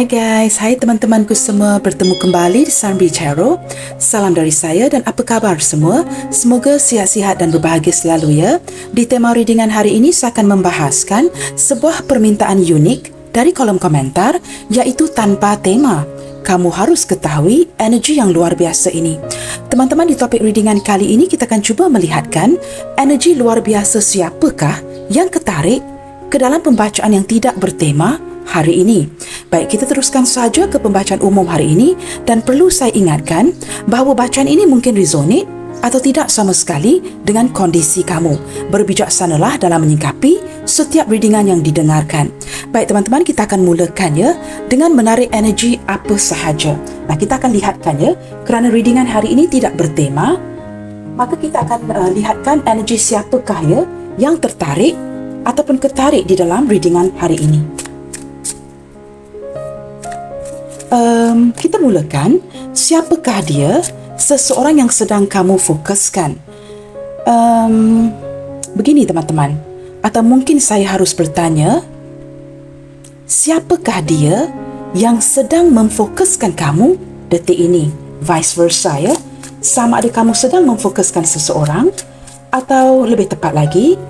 guys, hai teman-temanku semua, bertemu kembali di Sunbee Tarot. Salam dari saya dan apa khabar semua? Semoga sihat-sihat dan berbahagia selalu ya. Di tema readingan hari ini saya akan membahaskan sebuah permintaan unik dari kolom komentar, iaitu tanpa tema. Kamu harus ketahui energi yang luar biasa ini. Teman-teman, di topik readingan kali ini kita akan cuba melihatkan energi luar biasa siapakah yang ketarik ke dalam pembacaan yang tidak bertema hari ini. Baik, kita teruskan saja ke pembacaan umum hari ini dan perlu saya ingatkan bahawa bacaan ini mungkin resonate atau tidak sama sekali dengan kondisi kamu. Berbijaksanalah dalam menyikapi setiap readingan yang didengarkan. Baik teman-teman, kita akan mulakan ya dengan menarik energi apa sahaja. Nah, kita akan lihatkan ya, kerana readingan hari ini tidak bertema, maka kita akan lihatkan energi siapakah ya yang tertarik ataupun ketarik di dalam readingan hari ini. Kita mulakan, siapakah dia, seseorang yang sedang kamu fokuskan? Begini teman-teman, atau mungkin saya harus bertanya, siapakah dia yang sedang memfokuskan kamu detik ini? Vice versa ya, sama ada kamu sedang memfokuskan seseorang, atau lebih tepat lagi,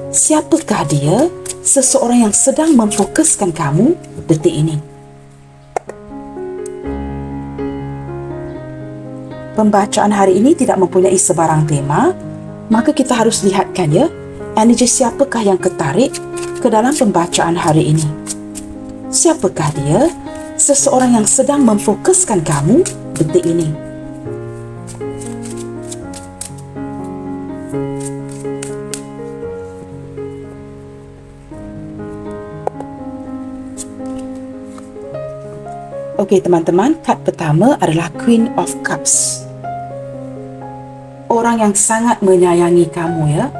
siapakah dia, seseorang yang sedang memfokuskan kamu detik ini? Pembacaan hari ini tidak mempunyai sebarang tema, maka kita harus lihatkan ya, energi siapakah yang ketarik ke dalam pembacaan hari ini. Siapakah dia, seseorang yang sedang memfokuskan kamu detik ini? Okey teman-teman, kad pertama adalah Queen of Cups. Orang yang sangat menyayangi kamu ya.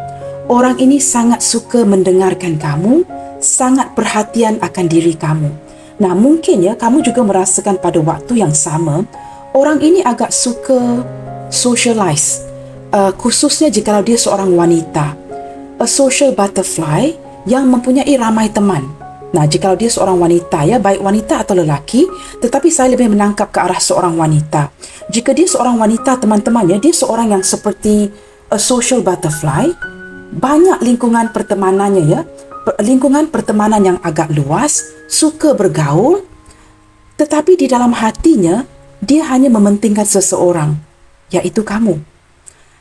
Orang ini sangat suka mendengarkan kamu, sangat perhatian akan diri kamu. Nah, mungkin ya kamu juga merasakan pada waktu yang sama, orang ini agak suka socialize, khususnya jika dia seorang wanita, a social butterfly yang mempunyai ramai teman. Nah, jika dia seorang wanita ya, baik wanita atau lelaki, tetapi saya lebih menangkap ke arah seorang wanita. Jika dia seorang wanita, teman-teman ya, dia seorang yang seperti a social butterfly, banyak lingkungan pertemanannya ya, lingkungan pertemanan yang agak luas, suka bergaul, tetapi di dalam hatinya dia hanya mementingkan seseorang, iaitu kamu.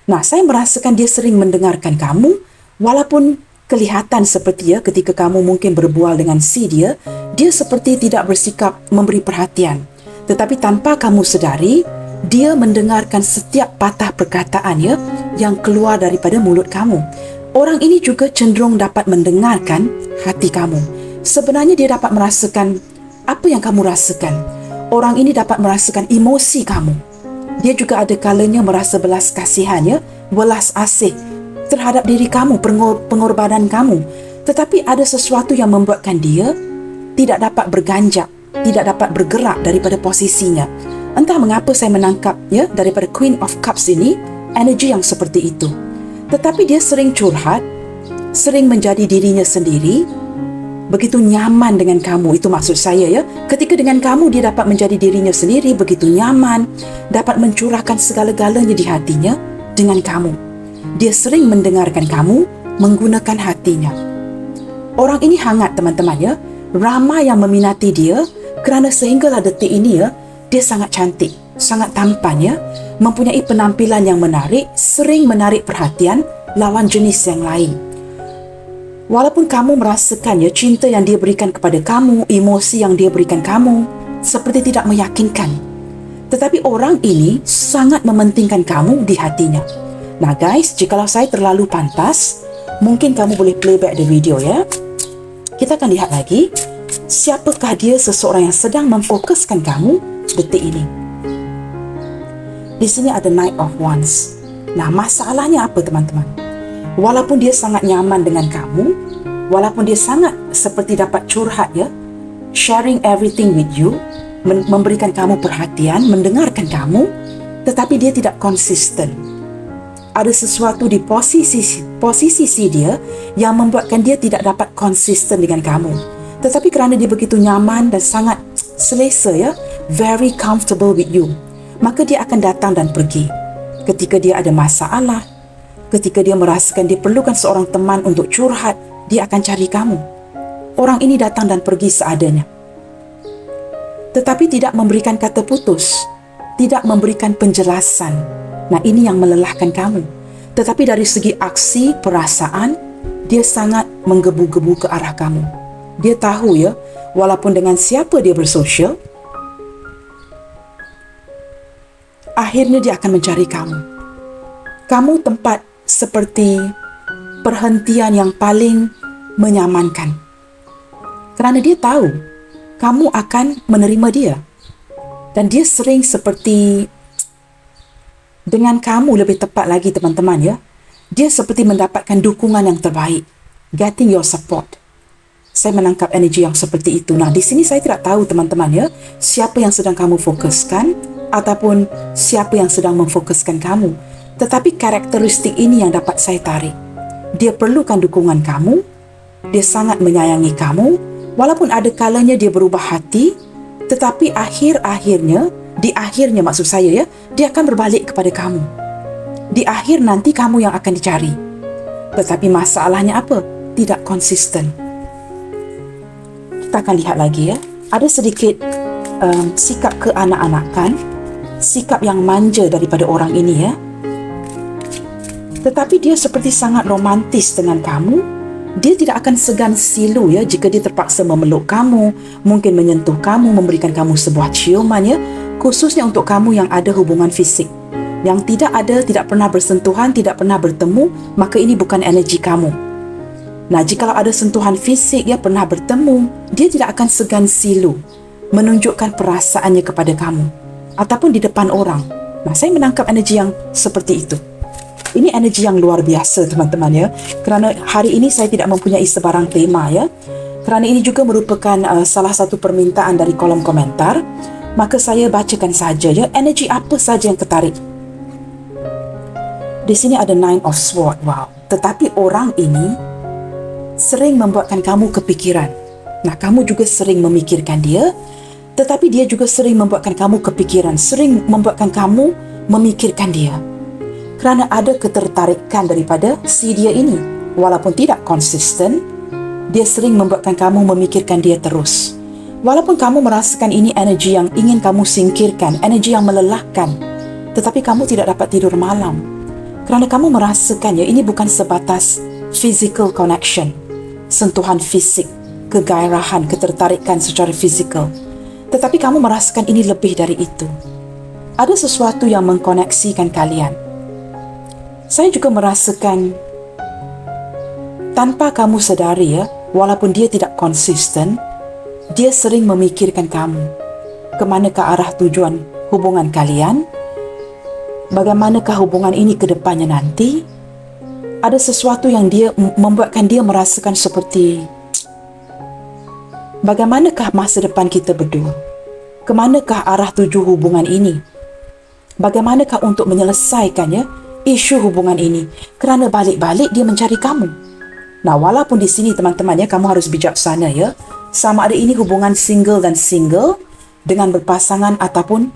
Nah, saya merasakan dia sering mendengarkan kamu, walaupun kelihatan seperti ya, ketika kamu mungkin berbual dengan si dia seperti tidak bersikap memberi perhatian. Tetapi tanpa kamu sedari, dia mendengarkan setiap patah perkataan ya, yang keluar daripada mulut kamu. Orang ini juga cenderung dapat mendengarkan hati kamu. Sebenarnya dia dapat merasakan apa yang kamu rasakan. Orang ini dapat merasakan emosi kamu. Dia juga ada kalanya merasa belas kasihan ya, welas asih terhadap diri kamu, pengorbanan kamu. Tetapi ada sesuatu yang membuatkan dia tidak dapat berganjak, tidak dapat bergerak daripada posisinya. Entah mengapa saya menangkap ya, daripada Queen of Cups ini, energi yang seperti itu. Tetapi dia sering curhat, sering menjadi dirinya sendiri, begitu nyaman dengan kamu. Itu maksud saya ya, ketika dengan kamu dia dapat menjadi dirinya sendiri, begitu nyaman, dapat mencurahkan segala-galanya di hatinya dengan kamu. Dia sering mendengarkan kamu, menggunakan hatinya. Orang ini hangat teman-teman ya, ramai yang meminati dia, kerana sehinggalah detik ini ya, dia sangat cantik, sangat tampan ya, mempunyai penampilan yang menarik, sering menarik perhatian lawan jenis yang lain. Walaupun kamu merasakan ya, cinta yang dia berikan kepada kamu, emosi yang dia berikan kamu, seperti tidak meyakinkan. Tetapi orang ini sangat mementingkan kamu di hatinya. Nah guys, jikalau saya terlalu pantas, mungkin kamu boleh playback the video ya. Kita akan lihat lagi, siapakah dia, seseorang yang sedang memfokuskan kamu detik ini. Di sini ada Knight of Wands. Nah, masalahnya apa teman-teman? Walaupun dia sangat nyaman dengan kamu, walaupun dia sangat seperti dapat curhat ya, sharing everything with you, memberikan kamu perhatian, mendengarkan kamu, tetapi dia tidak konsisten. Ada sesuatu di posisi si dia yang membuatkan dia tidak dapat konsisten dengan kamu. Tetapi kerana dia begitu nyaman dan sangat selesa ya, very comfortable with you, maka dia akan datang dan pergi. Ketika dia ada masalah, ketika dia merasakan dia perlukan seorang teman untuk curhat, dia akan cari kamu. Orang ini datang dan pergi seadanya, tetapi tidak memberikan kata putus, tidak memberikan penjelasan. Nah, ini yang melelahkan kamu. Tetapi dari segi aksi, perasaan, dia sangat menggebu-gebu ke arah kamu. Dia tahu ya, walaupun dengan siapa dia bersosial, akhirnya dia akan mencari kamu. Kamu tempat seperti perhentian yang paling menyamankan. Kerana dia tahu kamu akan menerima dia. Dan dia sering seperti, dengan kamu lebih tepat lagi teman-teman ya, dia seperti mendapatkan dukungan yang terbaik. Getting your support. Saya menangkap energi yang seperti itu. Nah, di sini saya tidak tahu teman-teman ya, siapa yang sedang kamu fokuskan ataupun siapa yang sedang memfokuskan kamu. Tetapi karakteristik ini yang dapat saya tarik. Dia perlukan dukungan kamu, dia sangat menyayangi kamu, walaupun ada kalanya dia berubah hati, tetapi di akhirnya maksud saya ya, dia akan berbalik kepada kamu. Di akhir nanti kamu yang akan dicari. Tetapi masalahnya apa? Tidak konsisten. Kita akan lihat lagi ya. Ada sedikit sikap keanak-anakan, sikap yang manja daripada orang ini ya. Tetapi dia seperti sangat romantis dengan kamu. Dia tidak akan segan silu ya jika dia terpaksa memeluk kamu, mungkin menyentuh kamu, memberikan kamu sebuah ciuman ya, khususnya untuk kamu yang ada hubungan fisik. Yang tidak ada, tidak pernah bersentuhan, tidak pernah bertemu, maka ini bukan energi kamu. Nah, jikalau ada sentuhan fisik ya, pernah bertemu, dia tidak akan segan silu menunjukkan perasaannya kepada kamu ataupun di depan orang. Nah, saya menangkap energi yang seperti itu. Ini energi yang luar biasa teman-teman ya. Kerana hari ini saya tidak mempunyai sebarang tema ya. Kerana ini juga merupakan salah satu permintaan dari kolom komentar, maka saya bacakan saja ya, energi apa saja yang ketarik. Di sini ada Nine of Swords. Wow. Tetapi orang ini sering membuatkan kamu kepikiran. Nah, kamu juga sering memikirkan dia, tetapi dia juga sering membuatkan kamu kepikiran, sering membuatkan kamu memikirkan dia. Kerana ada ketertarikan daripada si dia ini. Walaupun tidak konsisten, dia sering membuatkan kamu memikirkan dia terus. Walaupun kamu merasakan ini energi yang ingin kamu singkirkan, energi yang melelahkan, tetapi kamu tidak dapat tidur malam. Kerana kamu merasakan ya, ini bukan sebatas physical connection, sentuhan fisik, kegairahan, ketertarikan secara fizikal. Tetapi kamu merasakan ini lebih dari itu. Ada sesuatu yang mengkoneksikan kalian. Saya juga merasakan tanpa kamu sedari ya, walaupun dia tidak konsisten, dia sering memikirkan kamu. Kemanakah arah tujuan hubungan kalian? Bagaimanakah hubungan ini ke depannya nanti? Ada sesuatu yang dia membuatkan dia merasakan seperti, bagaimanakah masa depan kita berdua? Kemanakah arah tuju hubungan ini? Bagaimanakah untuk menyelesaikannya isu hubungan ini? Kerana balik-balik dia mencari kamu. Nah, walaupun di sini teman-teman ya, kamu harus bijaksana ya. Sama ada ini hubungan single dan single dengan berpasangan ataupun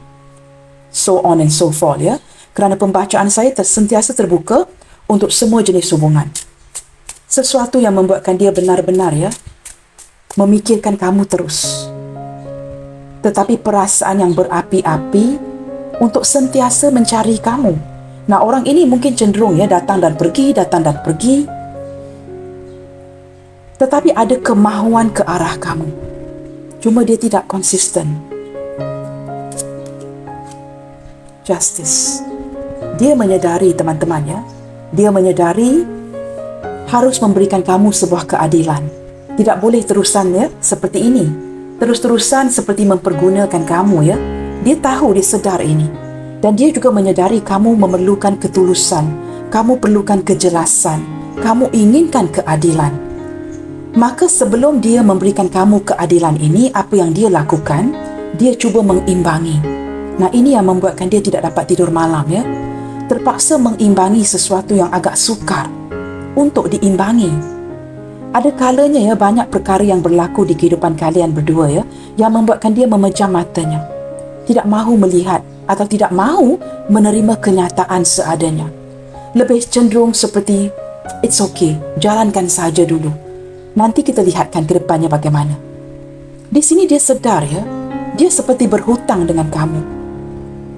so on and so forth ya. Kerana pembacaan saya sentiasa terbuka untuk semua jenis hubungan. Sesuatu yang membuatkan dia benar-benar ya memikirkan kamu terus. Tetapi perasaan yang berapi-api untuk sentiasa mencari kamu. Nah, orang ini mungkin cenderung ya datang dan pergi, datang dan pergi. Tetapi ada kemahuan ke arah kamu. Cuma dia tidak konsisten. Justice. Dia menyedari teman-teman ya. Dia menyedari harus memberikan kamu sebuah keadilan. Tidak boleh terusan ya seperti ini. Terus-terusan seperti mempergunakan kamu ya. Dia tahu, dia sedar ini. Dan dia juga menyedari kamu memerlukan ketulusan. Kamu perlukan kejelasan. Kamu inginkan keadilan. Maka sebelum dia memberikan kamu keadilan ini, apa yang dia lakukan? Dia cuba mengimbangi. Nah, ini yang membuatkan dia tidak dapat tidur malam ya. Terpaksa mengimbangi sesuatu yang agak sukar untuk diimbangi. Ada kalanya ya, banyak perkara yang berlaku di kehidupan kalian berdua ya, yang membuatkan dia memejam matanya, tidak mahu melihat atau tidak mahu menerima kenyataan seadanya. Lebih cenderung seperti, it's okay, jalankan saja dulu. Nanti kita lihatkan ke depannya bagaimana. Di sini dia sedar ya, dia seperti berhutang dengan kamu.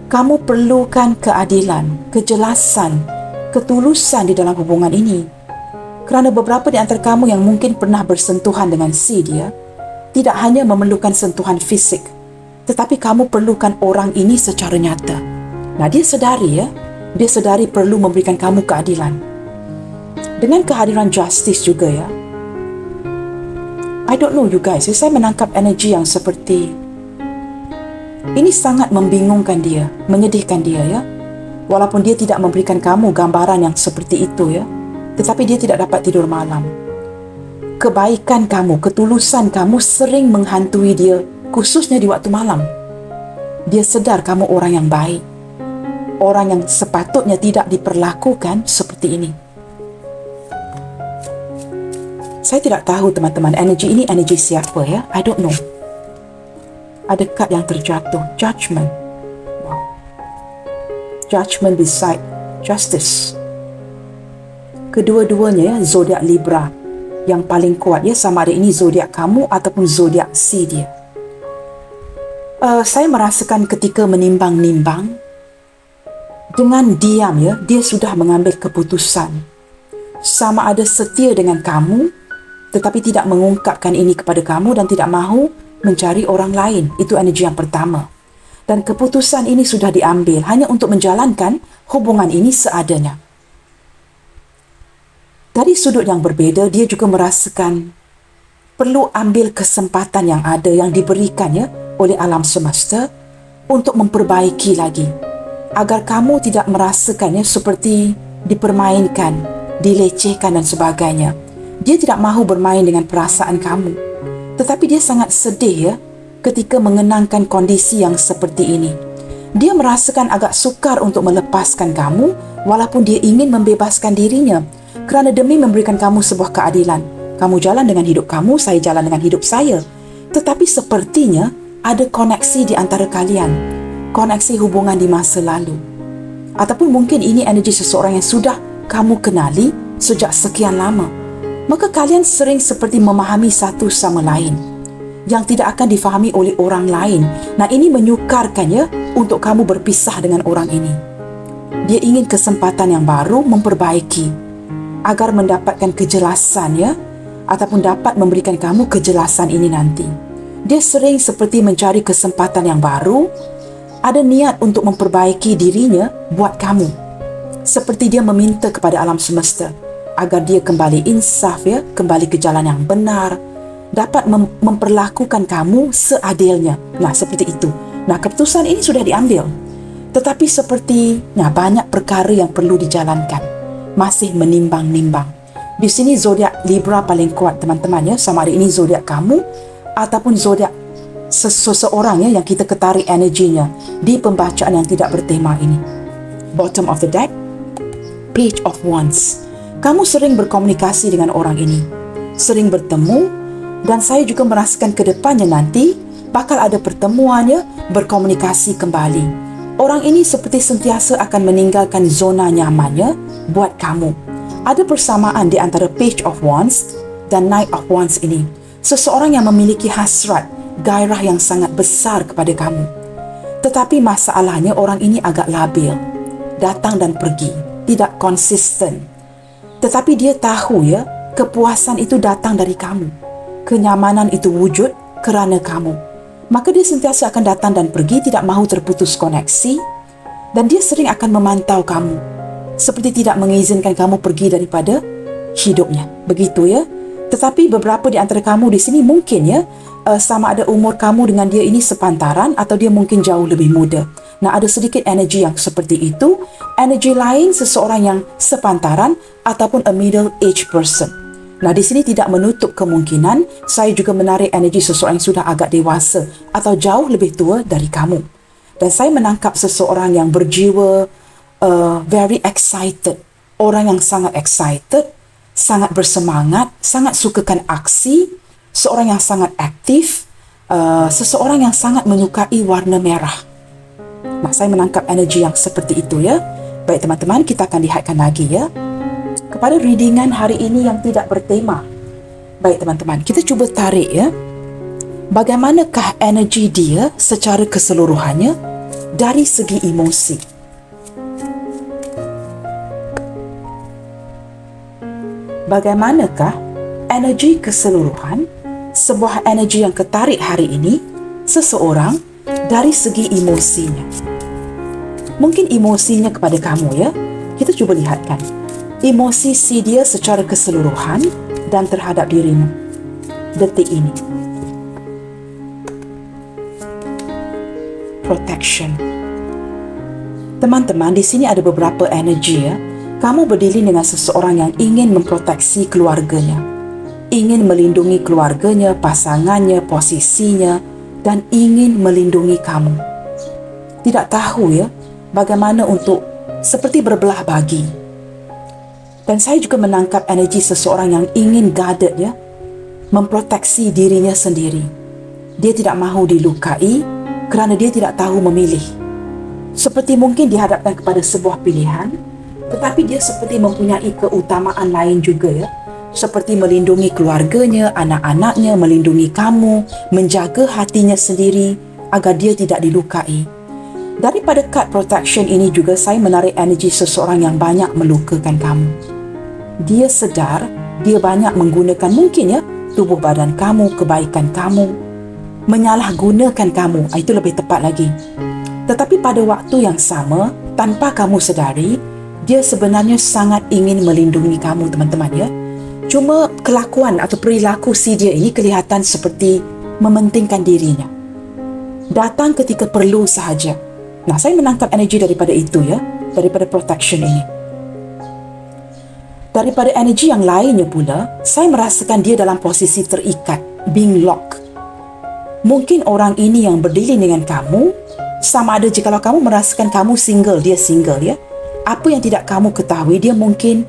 Kamu perlukan keadilan, kejelasan, ketulusan di dalam hubungan ini. Kerana beberapa di antara kamu yang mungkin pernah bersentuhan dengan si dia, tidak hanya memerlukan sentuhan fisik, tetapi kamu perlukan orang ini secara nyata. Nah, dia sedari ya, dia sedari perlu memberikan kamu keadilan. Dengan kehadiran justice juga ya. I don't know you guys, saya menangkap energi yang seperti ini sangat membingungkan dia, menyedihkan dia ya. Walaupun dia tidak memberikan kamu gambaran yang seperti itu ya, tetapi dia tidak dapat tidur malam. Kebaikan kamu, ketulusan kamu sering menghantui dia, khususnya di waktu malam. Dia sedar kamu orang yang baik, orang yang sepatutnya tidak diperlakukan seperti ini. Saya tidak tahu teman-teman, energi ini energi siapa ya? I don't know. Ada kad yang terjatuh, judgment. Wow. Judgment beside justice. Kedua-duanya ya, zodiak Libra yang paling kuat ya, sama ada ini zodiak kamu ataupun zodiak si dia. Saya merasakan ketika menimbang-nimbang, dengan diam ya, dia sudah mengambil keputusan. Sama ada setia dengan kamu, tetapi tidak mengungkapkan ini kepada kamu dan tidak mahu mencari orang lain. Itu energi yang pertama. Dan keputusan ini sudah diambil hanya untuk menjalankan hubungan ini seadanya. Dari sudut yang berbeza, dia juga merasakan perlu ambil kesempatan yang ada, yang diberikannya oleh alam semesta untuk memperbaiki lagi. Agar kamu tidak merasakannya seperti dipermainkan, dilecehkan dan sebagainya. Dia tidak mahu bermain dengan perasaan kamu. Tetapi dia sangat sedih ya, ketika mengenangkan kondisi yang seperti ini. Dia merasakan agak sukar untuk melepaskan kamu, walaupun dia ingin membebaskan dirinya. Kerana demi memberikan kamu sebuah keadilan. Kamu jalan dengan hidup kamu, saya jalan dengan hidup saya. Tetapi sepertinya ada koneksi di antara kalian. Koneksi hubungan di masa lalu. Ataupun mungkin ini energi seseorang yang sudah kamu kenali sejak sekian lama. Maka kalian sering seperti memahami satu sama lain, yang tidak akan difahami oleh orang lain. Nah, ini menyukarkannya untuk kamu berpisah dengan orang ini. Dia ingin kesempatan yang baru memperbaiki, agar mendapatkan kejelasan ya, ataupun dapat memberikan kamu kejelasan ini nanti. Dia sering seperti mencari kesempatan yang baru, ada niat untuk memperbaiki dirinya buat kamu. Seperti dia meminta kepada alam semesta agar dia kembali insaf ya, kembali ke jalan yang benar, dapat memperlakukan kamu seadilnya. Nah, seperti itu. Nah, keputusan ini sudah diambil. Tetapi seperti banyak perkara yang perlu dijalankan. Masih menimbang-nimbang. Di sini zodiak Libra paling kuat teman-teman ya, sama ada ini zodiak kamu ataupun zodiak seseorang ya, yang kita ketarik energinya di pembacaan yang tidak bertema ini. Bottom of the deck, Page of Wands. Kamu sering berkomunikasi dengan orang ini, sering bertemu, dan saya juga merasakan ke depannya nanti bakal ada pertemuannya, berkomunikasi kembali. Orang ini seperti sentiasa akan meninggalkan zona nyamannya buat kamu. Ada persamaan di antara Page of Wands dan Knight of Wands ini. Seseorang yang memiliki hasrat, gairah yang sangat besar kepada kamu. Tetapi masalahnya orang ini agak labil. Datang dan pergi, tidak konsisten. Tetapi dia tahu ya, kepuasan itu datang dari kamu. Kenyamanan itu wujud kerana kamu. Maka dia sentiasa akan datang dan pergi, tidak mahu terputus koneksi, dan dia sering akan memantau kamu, seperti tidak mengizinkan kamu pergi daripada hidupnya. Begitu ya. Tetapi beberapa di antara kamu di sini mungkin ya, sama ada umur kamu dengan dia ini sepantaran, atau dia mungkin jauh lebih muda. Nah, ada sedikit energi yang seperti itu. Energi lain seseorang yang sepantaran ataupun a middle age person. Nah, di sini tidak menutup kemungkinan saya juga menarik energi seseorang yang sudah agak dewasa atau jauh lebih tua dari kamu. Dan saya menangkap seseorang yang berjiwa very excited. Orang yang sangat excited, sangat bersemangat, sangat sukakan aksi, seorang yang sangat aktif, seseorang yang sangat menyukai warna merah. Nah, saya menangkap energi yang seperti itu ya. Baik teman-teman, kita akan lihatkan lagi ya kepada readingan hari ini yang tidak bertema. Baik teman-teman, kita cuba tarik ya. Bagaimanakah energi dia secara keseluruhannya dari segi emosi? Bagaimanakah energi keseluruhan sebuah energi yang ketarik hari ini seseorang dari segi emosinya? Mungkin emosinya kepada kamu ya. Kita cuba lihatkan emosi si dia secara keseluruhan dan terhadap dirimu detik ini. Protection. Teman-teman, di sini ada beberapa energi ya. Kamu berdiri dengan seseorang yang ingin memproteksi keluarganya, ingin melindungi keluarganya, pasangannya, posisinya, dan ingin melindungi kamu. Tidak tahu ya bagaimana untuk seperti berbelah bagi. Dan saya juga menangkap energi seseorang yang ingin guarded ya, memproteksi dirinya sendiri. Dia tidak mahu dilukai kerana dia tidak tahu memilih. Seperti mungkin dihadapkan kepada sebuah pilihan, tetapi dia seperti mempunyai keutamaan lain juga ya. Seperti melindungi keluarganya, anak-anaknya, melindungi kamu, menjaga hatinya sendiri agar dia tidak dilukai. Daripada card protection ini juga saya menarik energi seseorang yang banyak melukakan kamu. Dia sedar dia banyak menggunakan mungkin ya tubuh badan kamu, kebaikan kamu, menyalahgunakan kamu. Itu lebih tepat lagi. Tetapi pada waktu yang sama, tanpa kamu sedari, dia sebenarnya sangat ingin melindungi kamu teman-teman ya. Cuma kelakuan atau perilaku si dia ini kelihatan seperti mementingkan dirinya. Datang ketika perlu sahaja. Nah, saya menangkap energi daripada itu ya, daripada protection ini. Daripada energi yang lainnya pula, saya merasakan dia dalam posisi terikat, being locked. Mungkin orang ini yang berdiri dengan kamu, sama ada jikalau kamu merasakan kamu single, dia single ya. Apa yang tidak kamu ketahui, dia mungkin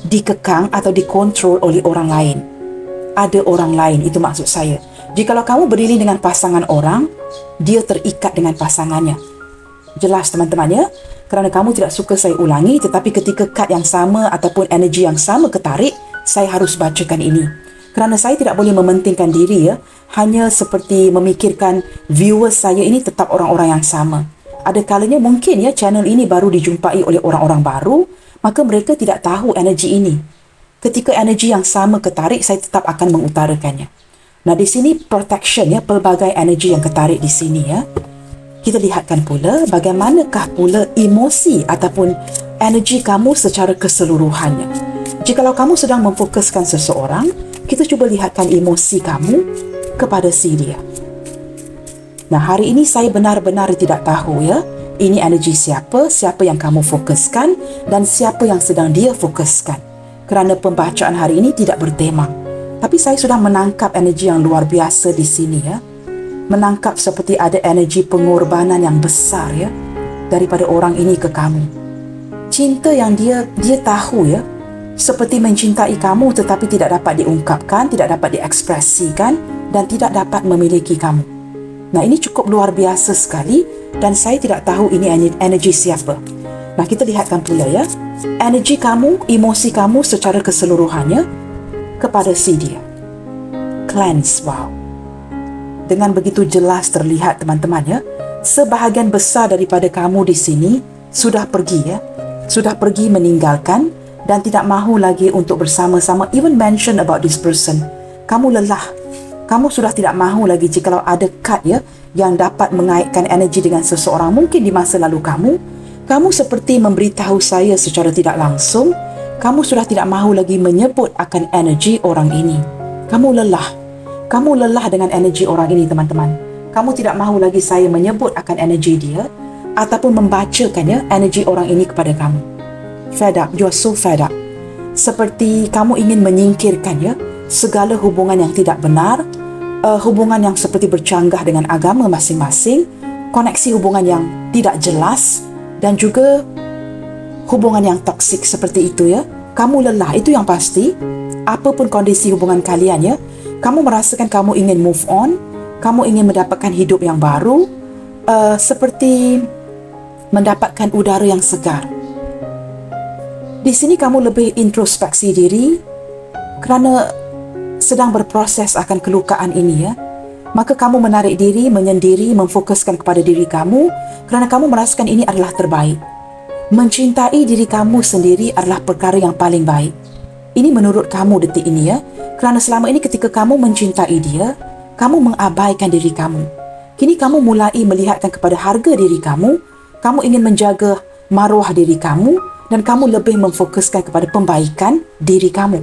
dikekang atau dikontrol oleh orang lain. Ada orang lain, itu maksud saya. Jikalau kamu berdiri dengan pasangan orang, dia terikat dengan pasangannya. Jelas teman-teman ya, kerana kamu tidak suka saya ulangi, tetapi ketika kad yang sama ataupun energi yang sama ketarik, saya harus bacakan ini. Kerana saya tidak boleh mementingkan diri ya, hanya seperti memikirkan viewers saya ini tetap orang-orang yang sama. Ada kalanya mungkin ya channel ini baru dijumpai oleh orang-orang baru, maka mereka tidak tahu energi ini. Ketika energi yang sama ketarik, saya tetap akan mengutarakannya. Nah, di sini protection ya, pelbagai energi yang ketarik di sini ya. Kita lihatkan pula bagaimanakah pula emosi ataupun energi kamu secara keseluruhannya. Jikalau kamu sedang memfokuskan seseorang, kita cuba lihatkan emosi kamu kepada si dia. Nah, hari ini saya benar-benar tidak tahu ya, ini energi siapa yang kamu fokuskan dan siapa yang sedang dia fokuskan. Kerana pembacaan hari ini tidak bertema. Tapi saya sudah menangkap energi yang luar biasa di sini ya. Menangkap seperti ada energi pengorbanan yang besar ya daripada orang ini ke kamu. Cinta yang dia tahu ya, seperti mencintai kamu tetapi tidak dapat diungkapkan, tidak dapat diekspresikan dan tidak dapat memiliki kamu. Nah, ini cukup luar biasa sekali dan saya tidak tahu ini energi siapa. Nah, kita lihatkan pula ya, energi kamu, emosi kamu secara keseluruhannya kepada si dia. Cleanse, wow. Dengan begitu jelas terlihat teman-teman ya, sebahagian besar daripada kamu di sini sudah pergi ya, sudah pergi meninggalkan dan tidak mahu lagi untuk bersama-sama, even mention about this person. Kamu lelah. Kamu sudah tidak mahu lagi jikalau ada kad ya yang dapat mengaitkan energi dengan seseorang mungkin di masa lalu kamu seperti memberitahu saya secara tidak langsung, kamu sudah tidak mahu lagi menyebut akan energi orang ini. Kamu lelah dengan energi orang ini teman-teman. Kamu tidak mahu lagi saya menyebut akan energi dia ataupun membacakan ya energi orang ini kepada kamu. Fed up, you are so fed up. Seperti kamu ingin menyingkirkan ya segala hubungan yang tidak benar, hubungan yang seperti bercanggah dengan agama masing-masing, koneksi hubungan yang tidak jelas dan juga hubungan yang toksik seperti itu ya. kamu lelah, itu yang pasti. Apapun kondisi hubungan kalian ya, kamu merasakan kamu ingin move on, kamu ingin mendapatkan hidup yang baru, seperti mendapatkan udara yang segar. Di sini kamu lebih introspeksi diri kerana sedang berproses akan kelukaan ini ya. Maka kamu menarik diri, menyendiri, memfokuskan kepada diri kamu kerana kamu merasakan ini adalah terbaik. Mencintai diri kamu sendiri adalah perkara yang paling baik. Ini menurut kamu detik ini ya. Kerana selama ini ketika kamu mencintai dia, kamu mengabaikan diri kamu. Kini kamu mulai melihatkan kepada harga diri kamu, kamu ingin menjaga maruah diri kamu dan kamu lebih memfokuskan kepada pembaikan diri kamu.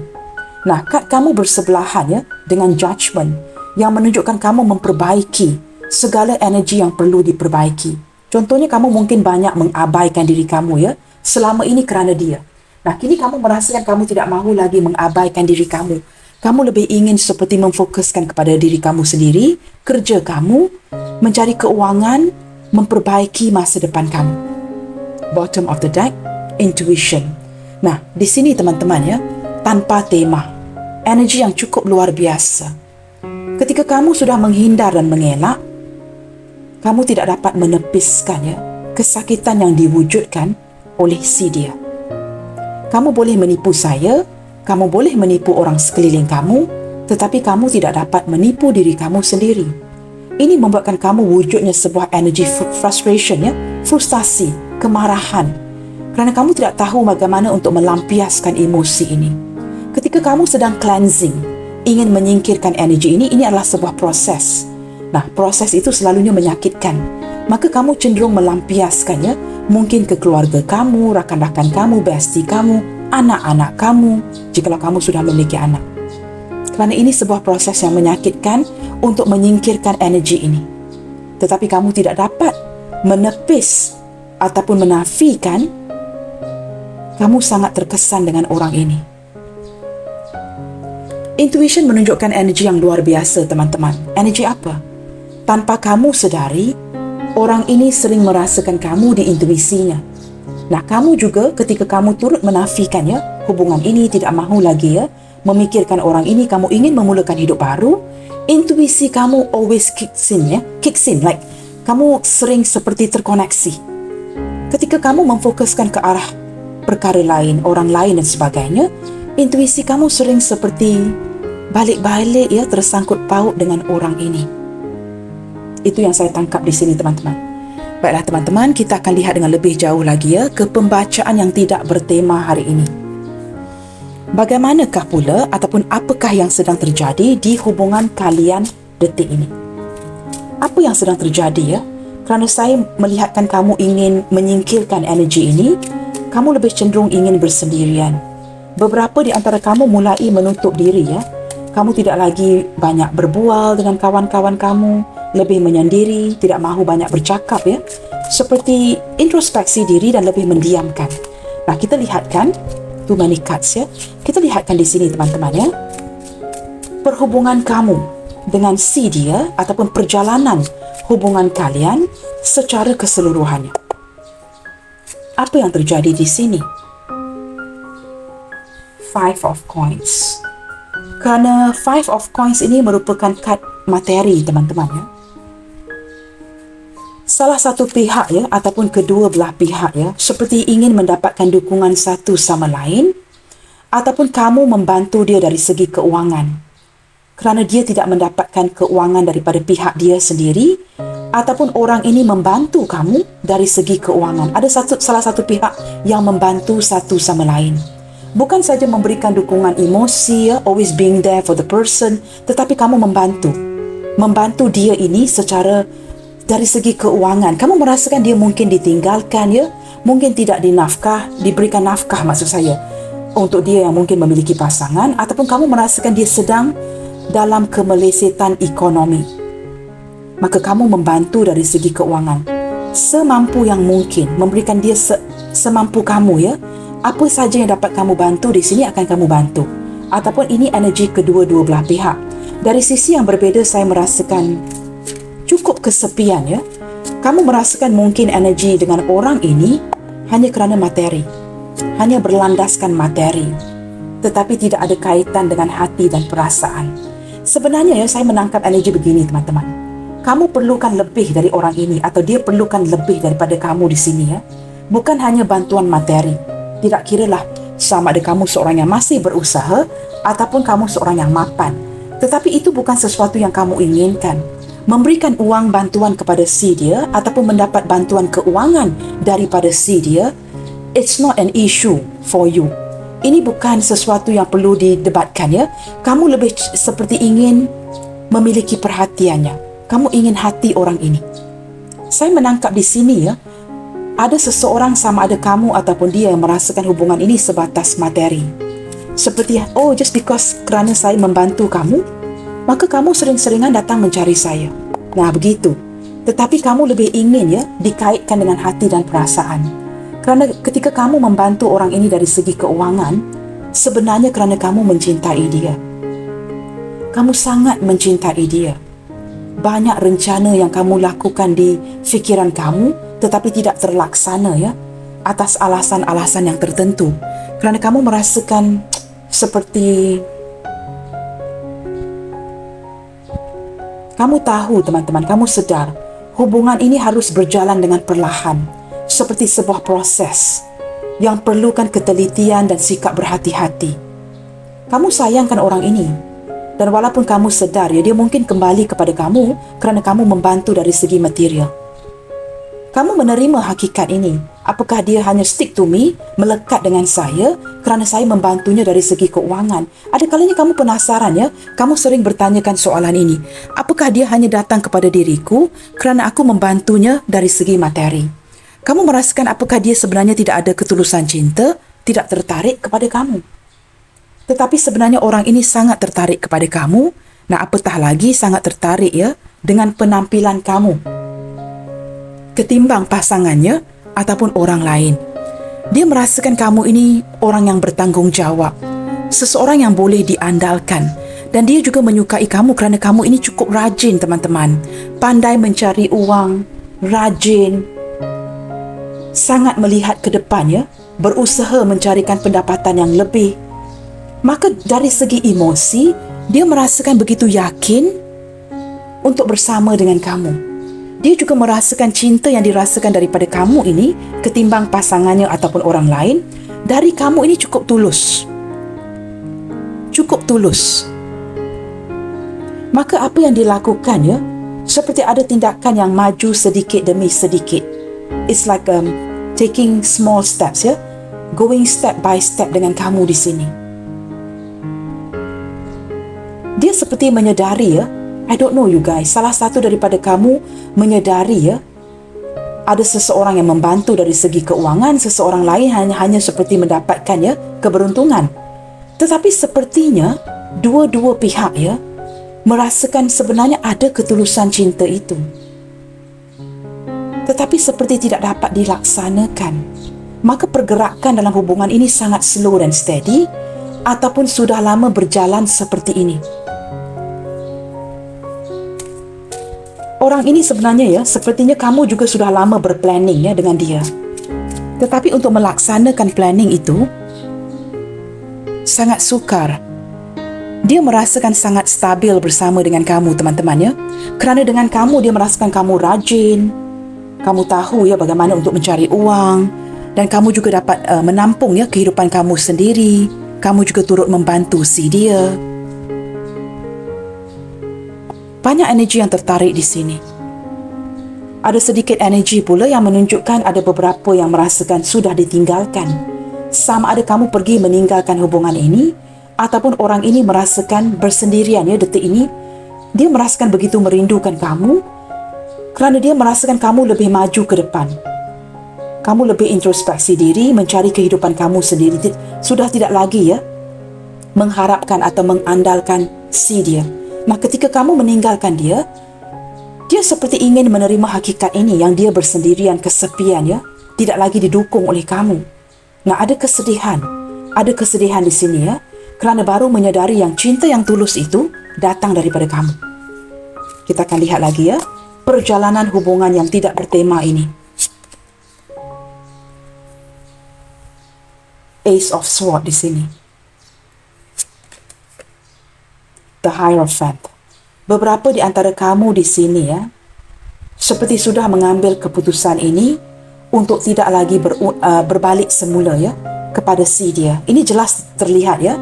Nah, kad kamu bersebelahan ya dengan judgment yang menunjukkan kamu memperbaiki segala energi yang perlu diperbaiki. Contohnya kamu mungkin banyak mengabaikan diri kamu ya selama ini kerana dia. Nah, kini kamu merasakan kamu tidak mahu lagi mengabaikan diri kamu. Kamu lebih ingin seperti memfokuskan kepada diri kamu sendiri, kerja kamu, mencari keuangan, memperbaiki masa depan kamu. Bottom of the deck, intuition. Nah, di sini teman-teman ya, tanpa tema, energi yang cukup luar biasa. Ketika kamu sudah menghindar dan mengelak, kamu tidak dapat menepiskan ya kesakitan yang diwujudkan oleh si dia. Kamu boleh menipu saya, kamu boleh menipu orang sekeliling kamu, tetapi kamu tidak dapat menipu diri kamu sendiri. Ini membuatkan kamu wujudnya sebuah energi frustration ya, frustasi, kemarahan. Kerana kamu tidak tahu bagaimana untuk melampiaskan emosi ini. Ketika kamu sedang cleansing, ingin menyingkirkan energi ini adalah sebuah proses. Nah, proses itu selalunya menyakitkan. Maka kamu cenderung melampiaskannya, mungkin ke keluarga kamu, rakan-rakan kamu, bestie kamu, anak-anak kamu, jikalau kamu sudah memiliki anak. Kerana ini sebuah proses yang menyakitkan untuk menyingkirkan energi ini. Tetapi kamu tidak dapat menepis ataupun menafikan kamu sangat terkesan dengan orang ini. Intuition menunjukkan energi yang luar biasa, teman-teman. Energi apa? Tanpa kamu sedari, orang ini sering merasakan kamu di intuisinya. Nah, kamu juga ketika kamu turut menafikannya, hubungan ini tidak mahu lagi ya, memikirkan orang ini, kamu ingin memulakan hidup baru, intuisi kamu always kicks in, like kamu sering seperti terkoneksi. Ketika kamu memfokuskan ke arah perkara lain, orang lain dan sebagainya, intuisi kamu sering seperti balik-balik ya, tersangkut paut dengan orang ini. Itu yang saya tangkap di sini, teman-teman. Baiklah teman-teman, kita akan lihat dengan lebih jauh lagi ya ke pembacaan yang tidak bertema hari ini. Bagaimanakah pula ataupun apakah yang sedang terjadi di hubungan kalian detik ini? Apa yang sedang terjadi ya? Kerana saya melihatkan kamu ingin menyingkirkan energi ini, kamu lebih cenderung ingin bersendirian. Beberapa di antara kamu mulai menutup diri ya. Kamu tidak lagi banyak berbual dengan kawan-kawan kamu, lebih menyendiri, tidak mahu banyak bercakap ya. Seperti introspeksi diri dan lebih mendiamkan. Nah, kita lihatkan too many cards ya. Kita lihatkan di sini teman-teman ya. Perhubungan kamu dengan si dia ataupun perjalanan hubungan kalian secara keseluruhannya. Apa yang terjadi di sini? Five of Coins. Kerana Five of Coins ini merupakan kad materi teman-teman ya. Salah satu pihak ya ataupun kedua belah pihak ya seperti ingin mendapatkan dukungan satu sama lain ataupun kamu membantu dia dari segi keuangan. Kerana dia tidak mendapatkan keuangan daripada pihak dia sendiri ataupun orang ini membantu kamu dari segi keuangan. Ada salah satu pihak yang membantu satu sama lain. Bukan saja memberikan dukungan emosi ya, always being there for the person, tetapi kamu membantu dia ini secara dari segi keuangan. Kamu merasakan dia mungkin ditinggalkan ya, mungkin tidak diberikan nafkah maksud saya untuk dia yang mungkin memiliki pasangan, ataupun kamu merasakan dia sedang dalam kemelesetan ekonomi. Maka kamu membantu dari segi keuangan semampu yang mungkin, memberikan dia semampu kamu ya. Apa saja yang dapat kamu bantu di sini akan kamu bantu. Ataupun ini energi kedua-dua belah pihak. Dari sisi yang berbeza saya merasakan cukup kesepian ya. Kamu merasakan mungkin energi dengan orang ini hanya kerana materi. hanya berlandaskan materi, tetapi tidak ada kaitan dengan hati dan perasaan. Sebenarnya saya menangkap energi begini, teman-teman. Kamu perlukan lebih dari orang ini, atau dia perlukan lebih daripada kamu di sini Bukan hanya bantuan materi. Tidak kiralah sama ada kamu seorang yang masih berusaha ataupun kamu seorang yang mapan. Tetapi itu bukan sesuatu yang kamu inginkan. Memberikan uang bantuan kepada si dia ataupun mendapat bantuan keuangan daripada si dia, it's not an issue for you. Ini bukan sesuatu yang perlu didebatkan Kamu lebih seperti ingin memiliki perhatiannya. Kamu ingin hati orang ini. Saya menangkap di sini ada seseorang sama ada kamu ataupun dia yang merasakan hubungan ini sebatas materi. Seperti, just because kerana saya membantu kamu, maka kamu sering-seringan datang mencari saya. Nah, begitu. Tetapi kamu lebih ingin dikaitkan dengan hati dan perasaan. Kerana ketika kamu membantu orang ini dari segi keuangan, sebenarnya kerana kamu mencintai dia. Kamu sangat mencintai dia. Banyak rencana yang kamu lakukan di fikiran kamu, tetapi tidak terlaksana atas alasan-alasan yang tertentu. Kerana kamu merasakan seperti kamu tahu, teman-teman, kamu sedar hubungan ini harus berjalan dengan perlahan, seperti sebuah proses yang perlukan ketelitian dan sikap berhati-hati. Kamu sayangkan orang ini, dan walaupun kamu sedar dia mungkin kembali kepada kamu kerana kamu membantu dari segi material. Kamu menerima hakikat ini. Apakah dia hanya stick to me, melekat dengan saya kerana saya membantunya dari segi keuangan? Ada kalanya kamu penasaran kamu sering bertanyakan soalan ini. Apakah dia hanya datang kepada diriku kerana aku membantunya dari segi materi? Kamu merasakan apakah dia sebenarnya tidak ada ketulusan cinta, tidak tertarik kepada kamu? Tetapi sebenarnya orang ini sangat tertarik kepada kamu. Nah, apatah lagi sangat tertarik dengan penampilan kamu ketimbang pasangannya ataupun orang lain. Dia merasakan kamu ini orang yang bertanggungjawab, seseorang yang boleh diandalkan, dan dia juga menyukai kamu kerana kamu ini cukup rajin, teman-teman. Pandai mencari uang, rajin, sangat melihat ke depan berusaha mencarikan pendapatan yang lebih. Maka dari segi emosi, dia merasakan begitu yakin untuk bersama dengan kamu. Dia juga merasakan cinta yang dirasakan daripada kamu ini ketimbang pasangannya ataupun orang lain. Dari kamu ini cukup tulus. Cukup tulus. Maka apa yang dilakukan seperti ada tindakan yang maju sedikit demi sedikit. It's like taking small steps going step by step dengan kamu di sini. Dia seperti menyedari I don't know you guys, salah satu daripada kamu menyedari ada seseorang yang membantu dari segi keuangan, seseorang lain hanya seperti mendapatkan keberuntungan. Tetapi sepertinya dua-dua pihak merasakan sebenarnya ada ketulusan cinta itu. Tetapi seperti tidak dapat dilaksanakan. Maka pergerakan dalam hubungan ini sangat slow dan steady, ataupun sudah lama berjalan seperti ini. Orang ini sebenarnya sepertinya kamu juga sudah lama berplanning dengan dia. Tetapi untuk melaksanakan planning itu sangat sukar. Dia merasakan sangat stabil bersama dengan kamu, teman-teman Kerana dengan kamu dia merasakan kamu rajin. Kamu tahu bagaimana untuk mencari uang, dan kamu juga dapat menampung kehidupan kamu sendiri. Kamu juga turut membantu si dia. Banyak energi yang tertarik di sini. Ada sedikit energi pula yang menunjukkan ada beberapa yang merasakan sudah ditinggalkan. Sama ada kamu pergi meninggalkan hubungan ini, ataupun orang ini merasakan bersendirian detik ini. Dia merasakan begitu merindukan kamu, kerana dia merasakan kamu lebih maju ke depan. Kamu lebih introspeksi diri, mencari kehidupan kamu sendiri. Sudah tidak lagi mengharapkan atau mengandalkan si dia. Nah, ketika kamu meninggalkan dia, dia seperti ingin menerima hakikat ini yang dia bersendirian, kesepian tidak lagi didukung oleh kamu. Nah, ada kesedihan di sini kerana baru menyadari yang cinta yang tulus itu datang daripada kamu. Kita akan lihat lagi perjalanan hubungan yang tidak bertema ini. Ace of Sword di sini. The Hierophant. Beberapa di antara kamu di sini ya, seperti sudah mengambil keputusan ini untuk tidak lagi berbalik semula ya kepada si dia. Ini jelas terlihat ya.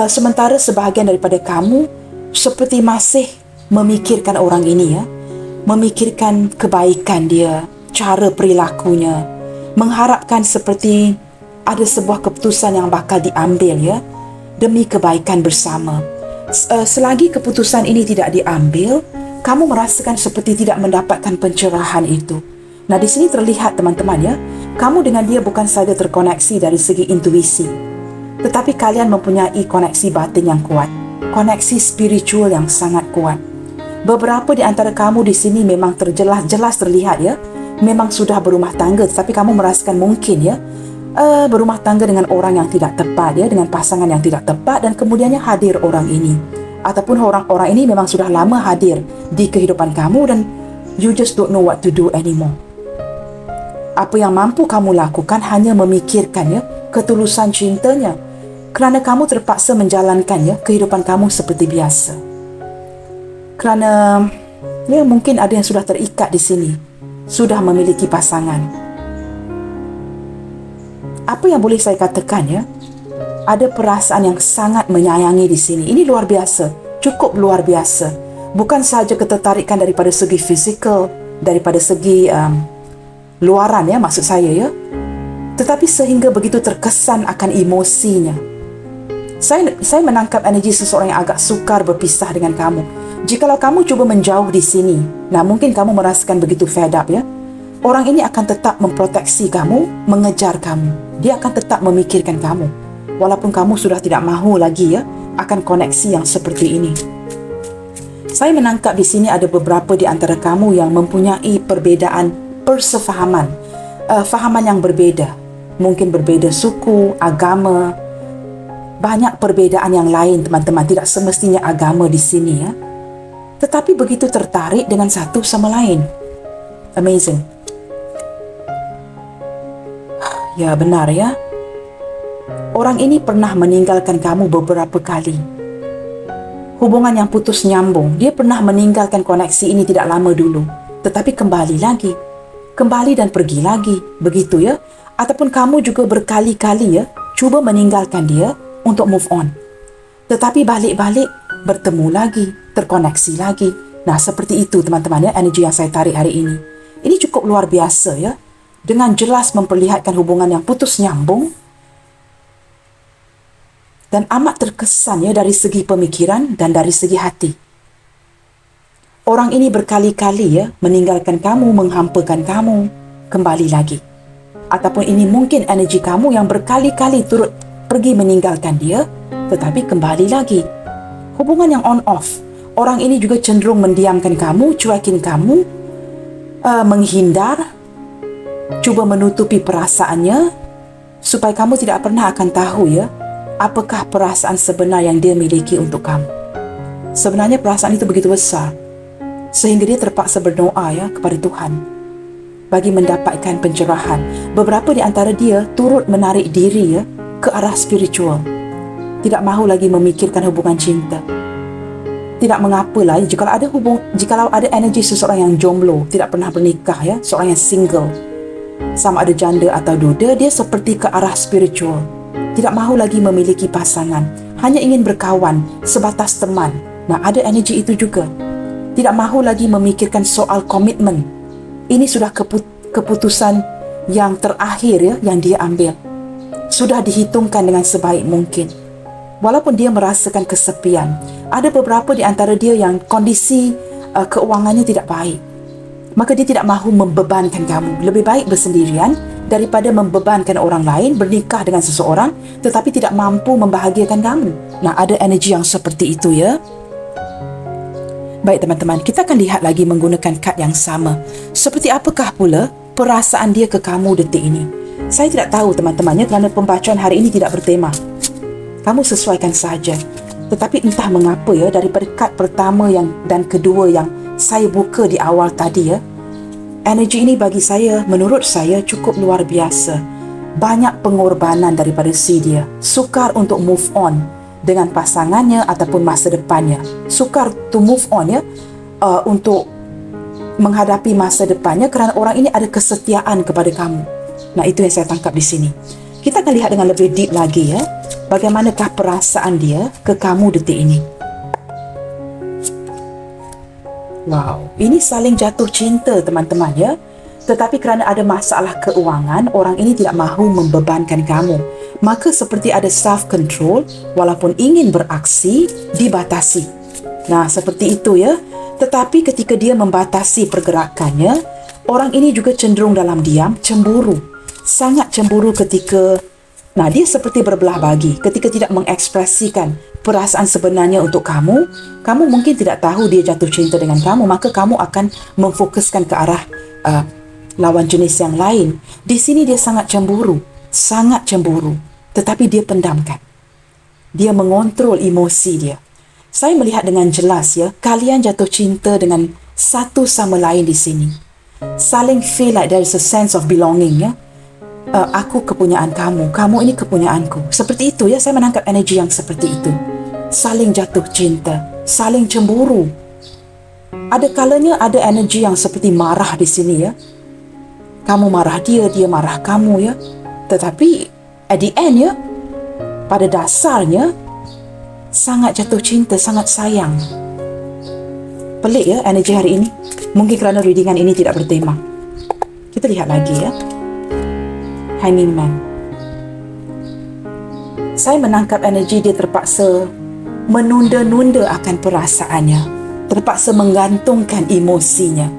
Sementara sebahagian daripada kamu seperti masih memikirkan orang ini ya, memikirkan kebaikan dia, cara perilakunya, mengharapkan seperti ada sebuah keputusan yang bakal diambil ya demi kebaikan bersama. Selagi keputusan ini tidak diambil, kamu merasakan seperti tidak mendapatkan pencerahan itu. Nah, di sini terlihat teman-teman ya, kamu dengan dia bukan saja terkoneksi dari segi intuisi, tetapi kalian mempunyai koneksi batin yang kuat, koneksi spiritual yang sangat kuat. Beberapa di antara kamu di sini memang jelas terlihat ya, memang sudah berumah tangga, tetapi kamu merasakan mungkin ya, berumah tangga dengan orang yang tidak tepat ya, dengan pasangan yang tidak tepat, dan kemudiannya hadir orang ini, ataupun orang-orang ini memang sudah lama hadir di kehidupan kamu dan you just don't know what to do anymore. Apa yang mampu kamu lakukan hanya memikirkan ya ketulusan cintanya, kerana kamu terpaksa menjalankan ya kehidupan kamu seperti biasa. Kerana ya mungkin ada yang sudah terikat di sini, sudah memiliki pasangan. Apa yang boleh saya katakan ya, ada perasaan yang sangat menyayangi di sini. Ini luar biasa, cukup luar biasa. Bukan sahaja ketertarikan daripada segi fizikal, daripada segi luaran ya, maksud saya ya, tetapi sehingga begitu terkesan akan emosinya. Saya menangkap energi seseorang yang agak sukar berpisah dengan kamu. Jikalau kamu cuba menjauh di sini, nah mungkin kamu merasakan begitu fed up ya. Orang ini akan tetap memproteksi kamu, mengejar kamu. Dia akan tetap memikirkan kamu, walaupun kamu sudah tidak mahu lagi ya akan koneksi yang seperti ini. Saya menangkap di sini ada beberapa di antara kamu yang mempunyai perbedaan persefahaman, fahaman yang berbeda. Mungkin berbeda suku, agama, banyak perbedaan yang lain teman-teman. Tidak semestinya agama di sini ya, tetapi begitu tertarik dengan satu sama lain. Amazing. Ya benar ya, orang ini pernah meninggalkan kamu beberapa kali. Hubungan yang putus nyambung, dia pernah meninggalkan koneksi ini tidak lama dulu, tetapi kembali lagi, kembali dan pergi lagi, begitu ya. Ataupun kamu juga berkali-kali ya cuba meninggalkan dia untuk move on, tetapi balik-balik bertemu lagi, terkoneksi lagi. Nah seperti itu teman-teman ya, energi yang saya tarik hari ini. Ini cukup luar biasa ya, dengan jelas memperlihatkan hubungan yang putus nyambung dan amat terkesan ya dari segi pemikiran dan dari segi hati. Orang ini berkali-kali ya meninggalkan kamu, menghampakan kamu, kembali lagi. Ataupun ini mungkin energi kamu yang berkali-kali turut pergi meninggalkan dia, tetapi kembali lagi. Hubungan yang on-off. Orang ini juga cenderung mendiamkan kamu, cuekin kamu, menghindar, cuba menutupi perasaannya supaya kamu tidak pernah akan tahu ya apakah perasaan sebenar yang dia miliki untuk kamu. Sebenarnya perasaan itu begitu besar sehingga dia terpaksa berdoa ya kepada Tuhan bagi mendapatkan pencerahan. Beberapa di antara dia turut menarik diri ya ke arah spiritual, tidak mahu lagi memikirkan hubungan cinta. Tidak mengapalah jikalau ada energi seseorang yang jomblo, tidak pernah bernikah ya, seorang yang single, sama ada janda atau duda, dia seperti ke arah spiritual. Tidak mahu lagi memiliki pasangan, hanya ingin berkawan, sebatas teman. Nah, ada energi itu juga. Tidak mahu lagi memikirkan soal komitmen. Ini sudah keputusan yang terakhir ya, yang dia ambil. Sudah dihitungkan dengan sebaik mungkin. Walaupun dia merasakan kesepian, ada beberapa di antara dia yang kondisi keuangannya tidak baik. Maka dia tidak mahu membebankan kamu. Lebih baik bersendirian daripada membebankan orang lain, bernikah dengan seseorang tetapi tidak mampu membahagiakan kamu. Nah, ada energi yang seperti itu ya. Baik teman-teman, kita akan lihat lagi menggunakan kad yang sama. Seperti apakah pula perasaan dia ke kamu detik ini? Saya tidak tahu teman-temannya kerana pembacaan hari ini tidak bertema. Kamu sesuaikan saja. Tetapi entah mengapa ya, daripada kad pertama dan kedua yang saya buka di awal tadi ya, energi ini bagi saya, menurut saya cukup luar biasa. banyak pengorbanan daripada si dia. Sukar untuk move on dengan pasangannya ataupun masa depannya. Sukar to move on untuk menghadapi masa depannya kerana orang ini ada kesetiaan kepada kamu. Nah, itu yang saya tangkap di sini. Kita akan lihat dengan lebih deep lagi bagaimanakah perasaan dia ke kamu detik ini. Wow, ini saling jatuh cinta teman-teman Tetapi kerana ada masalah keuangan, orang ini tidak mahu membebankan kamu. Maka seperti ada self-control, walaupun ingin beraksi, dibatasi. Nah, seperti itu Tetapi ketika dia membatasi pergerakannya, orang ini juga cenderung dalam diam, cemburu. Sangat cemburu ketika, dia seperti berbelah bagi. Ketika tidak mengekspresikan perasaan sebenarnya untuk kamu, kamu mungkin tidak tahu dia jatuh cinta dengan kamu, maka kamu akan memfokuskan ke arah lawan jenis yang lain. Di sini dia sangat cemburu, tetapi dia pendamkan. Dia mengontrol emosi dia. Saya melihat dengan jelas kalian jatuh cinta dengan satu sama lain di sini. Saling feel like there is a sense of belonging aku kepunyaan kamu, kamu ini kepunyaanku. Seperti itu saya menangkap energi yang seperti itu. Saling jatuh cinta, saling cemburu. Ada kalanya ada energi yang seperti marah di sini Kamu marah dia, dia marah kamu Tetapi at the end pada dasarnya sangat jatuh cinta, sangat sayang. Pelik energi hari ini. Mungkin kerana readingan ini tidak bertema. Kita lihat lagi Hanging Man. Saya menangkap energi dia terpaksa menunda-nunda akan perasaannya, terpaksa menggantungkan emosinya.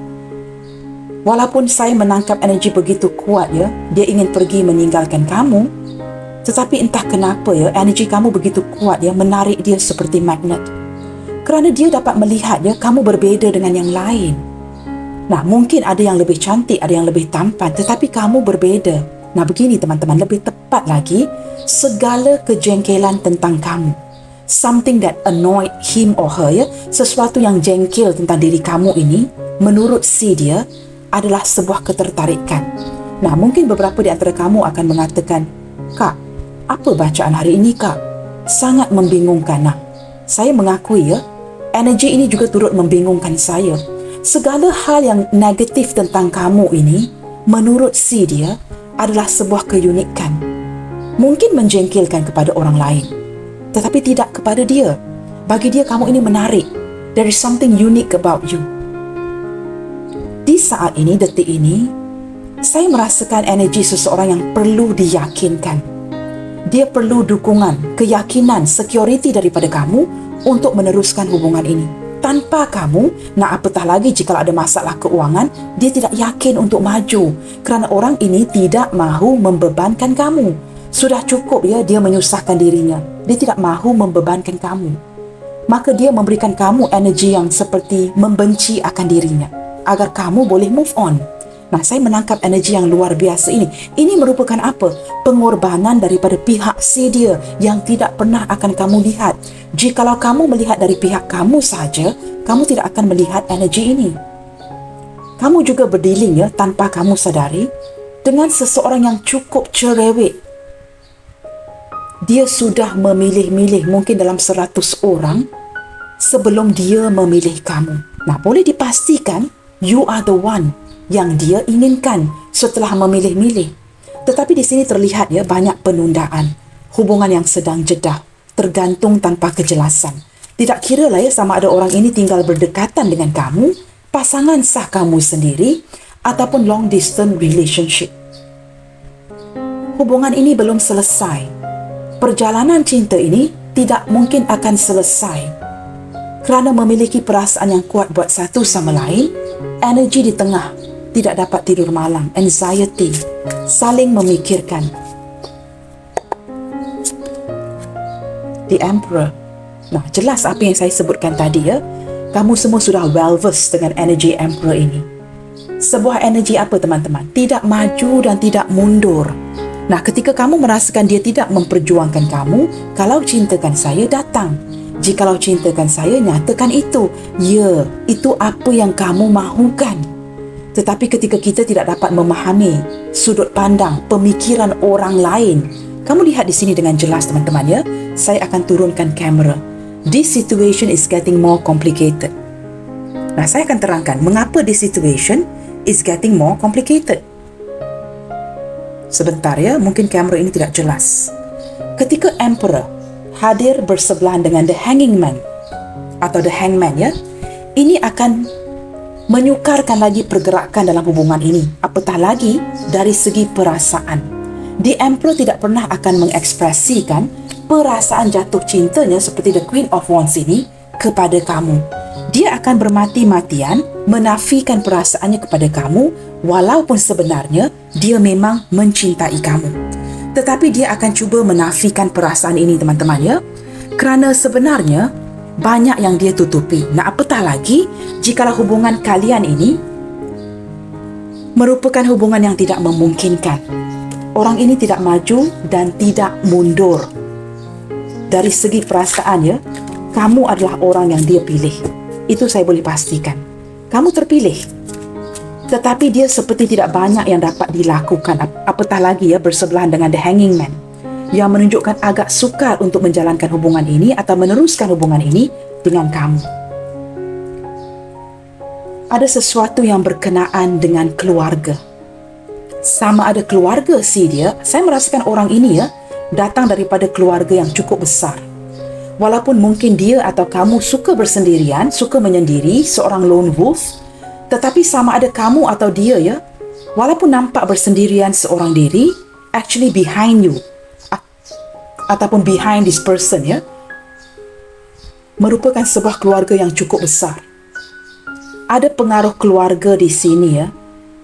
Walaupun saya menangkap energi begitu kuat dia ingin pergi meninggalkan kamu, tetapi entah kenapa energi kamu begitu kuat menarik dia seperti magnet. Kerana dia dapat melihat kamu berbeza dengan yang lain. Nah, mungkin ada yang lebih cantik, ada yang lebih tampan, tetapi kamu berbeza. Nah, begini teman-teman, lebih tepat lagi, segala kejengkelan tentang kamu, something that annoyed him or her sesuatu yang jengkel tentang diri kamu ini, menurut si dia adalah sebuah ketertarikan. Nah, mungkin beberapa di antara kamu akan mengatakan, "Kak, apa bacaan hari ini, Kak? Sangat membingungkan." Nah, saya mengakui energi ini juga turut membingungkan saya. Segala hal yang negatif tentang kamu ini, menurut si dia, adalah sebuah keunikan. Mungkin menjengkelkan kepada orang lain, tetapi tidak kepada dia. Bagi dia, kamu ini menarik. There is something unique about you. Di saat ini, detik ini, saya merasakan energi seseorang yang perlu diyakinkan. Dia perlu dukungan, keyakinan, security daripada kamu untuk meneruskan hubungan ini. Tanpa kamu, apatah lagi jika ada masalah keuangan, dia tidak yakin untuk maju kerana orang ini tidak mahu membebankan kamu. Sudah cukup dia menyusahkan dirinya. Dia tidak mahu membebankan kamu. Maka dia memberikan kamu energi yang seperti membenci akan dirinya agar kamu boleh move on. Nah, saya menangkap energi yang luar biasa ini. Ini merupakan apa? Pengorbanan daripada pihak si dia yang tidak pernah akan kamu lihat. Jikalau kamu melihat dari pihak kamu saja, kamu tidak akan melihat energi ini. Kamu juga berdealing tanpa kamu sadari dengan seseorang yang cukup cerewet. Dia sudah memilih-milih mungkin dalam 100 orang sebelum dia memilih kamu. Nah, boleh dipastikan you are the one yang dia inginkan setelah memilih-milih. Tetapi di sini terlihat banyak penundaan. Hubungan yang sedang jedah, tergantung tanpa kejelasan. Tidak kira sama ada orang ini tinggal berdekatan dengan kamu, pasangan sah kamu sendiri, ataupun long distance relationship. Hubungan ini belum selesai. Perjalanan cinta ini tidak mungkin akan selesai. Kerana memiliki perasaan yang kuat buat satu sama lain, energi di tengah, tidak dapat tidur malam, anxiety, saling memikirkan. The Emperor. Nah, jelas apa yang saya sebutkan tadi Kamu semua sudah well versed dengan energi Emperor ini. Sebuah energi apa teman-teman? Tidak maju dan tidak mundur. Nah, ketika kamu merasakan dia tidak memperjuangkan kamu, kalau cintakan saya, datang. Jikalau cintakan saya, nyatakan itu. Ya, itu apa yang kamu mahukan. Tetapi ketika kita tidak dapat memahami sudut pandang, pemikiran orang lain, kamu lihat di sini dengan jelas teman-teman ya. Saya akan turunkan kamera. This situation is getting more complicated. Nah, saya akan terangkan mengapa this situation is getting more complicated. Sebentar ya, mungkin kamera ini tidak jelas. Ketika Emperor hadir bersebelahan dengan the Hanging Man atau the Hangman ya, ini akan menyukarkan lagi pergerakan dalam hubungan ini. Apatah lagi dari segi perasaan. The Emperor tidak pernah akan mengekspresikan perasaan jatuh cintanya seperti the Queen of Wands ini kepada kamu. Dia akan bermati-matian menafikan perasaannya kepada kamu walaupun sebenarnya dia memang mencintai kamu. Tetapi dia akan cuba menafikan perasaan ini teman-teman ya. Kerana sebenarnya banyak yang dia tutupi. Nah, apatah lagi jikalau hubungan kalian ini merupakan hubungan yang tidak memungkinkan. Orang ini tidak maju dan tidak mundur. Dari segi perasaan ya, kamu adalah orang yang dia pilih. Itu saya boleh pastikan. Kamu terpilih. Tetapi dia seperti tidak banyak yang dapat dilakukan. Apatah lagi ya bersebelahan dengan the Hanging Man, yang menunjukkan agak sukar untuk menjalankan hubungan ini atau meneruskan hubungan ini dengan kamu. Ada sesuatu yang berkenaan dengan keluarga. Sama ada keluarga si dia, saya merasakan orang ini ya datang daripada keluarga yang cukup besar. Walaupun mungkin dia atau kamu suka bersendirian, suka menyendiri, seorang lone wolf, tetapi sama ada kamu atau dia ya, walaupun nampak bersendirian seorang diri, actually behind you ataupun behind this person ya, merupakan sebuah keluarga yang cukup besar. Ada pengaruh keluarga di sini ya,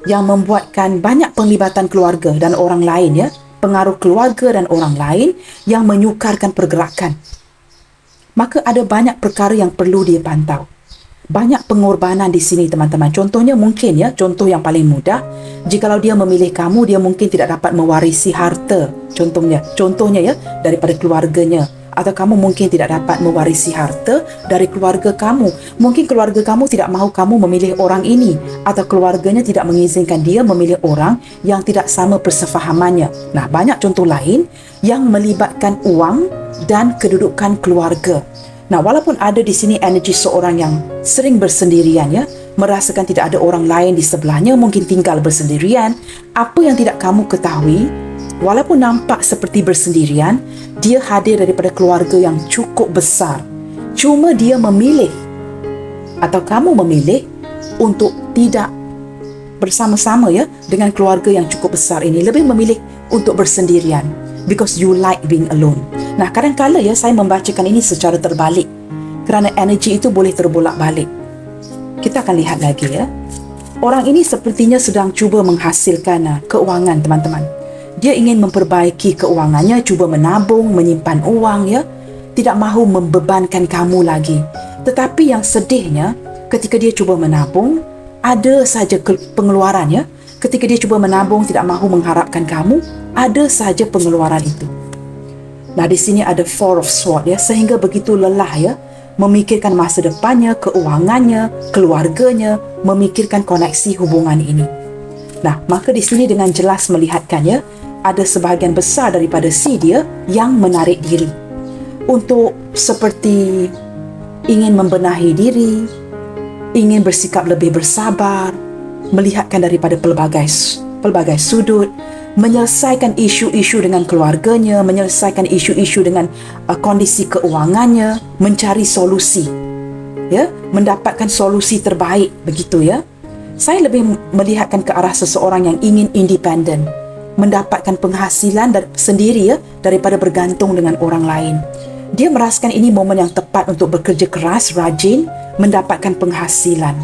yang membuatkan banyak penglibatan keluarga dan orang lain ya, pengaruh keluarga dan orang lain yang menyukarkan pergerakan. Maka ada banyak perkara yang perlu dia pantau. Banyak pengorbanan di sini teman-teman. Contohnya mungkin ya, contoh yang paling mudah, jikalau dia memilih kamu, dia mungkin tidak dapat mewarisi harta. Contohnya ya, daripada keluarganya. Atau kamu mungkin tidak dapat mewarisi harta dari keluarga kamu. Mungkin keluarga kamu tidak mahu kamu memilih orang ini, atau keluarganya tidak mengizinkan dia memilih orang yang tidak sama persefahamannya. Nah, banyak contoh lain yang melibatkan uang dan kedudukan keluarga. Nah, walaupun ada di sini energi seorang yang sering bersendirian ya, merasakan tidak ada orang lain di sebelahnya, mungkin tinggal bersendirian, apa yang tidak kamu ketahui, walaupun nampak seperti bersendirian, dia hadir daripada keluarga yang cukup besar. Cuma dia memilih atau kamu memilih untuk tidak bersama-sama ya dengan keluarga yang cukup besar ini, lebih memilih untuk bersendirian because you like being alone. Nah, kadang-kala ya saya membacakan ini secara terbalik kerana energi itu boleh terbolak-balik. Kita akan lihat lagi ya. Orang ini sepertinya sedang cuba menghasilkan keuangan teman-teman. Dia ingin memperbaiki keuangannya, cuba menabung, menyimpan uang ya. Tidak mahu membebankan kamu lagi. Tetapi yang sedihnya, ketika dia cuba menabung, ada saja pengeluaran ya. Ketika dia cuba menabung, tidak mahu mengharapkan kamu, ada saja pengeluaran itu. Nah, di sini ada Four of Swords ya, sehingga begitu lelah ya, memikirkan masa depannya, keuangannya, keluarganya, memikirkan koneksi hubungan ini. Nah, maka di sini dengan jelas melihatkannya, ada sebahagian besar daripada si dia yang menarik diri untuk seperti ingin membenahi diri, ingin bersikap lebih bersabar, melihatkan daripada pelbagai sudut, menyelesaikan isu-isu dengan keluarganya, menyelesaikan isu-isu dengan kondisi keuangannya, mencari solusi ya, mendapatkan solusi terbaik begitu ya. Saya lebih melihatkan ke arah seseorang yang ingin independen, mendapatkan penghasilan sendiri ya, daripada bergantung dengan orang lain. Dia merasakan ini momen yang tepat untuk bekerja keras, rajin, mendapatkan penghasilan.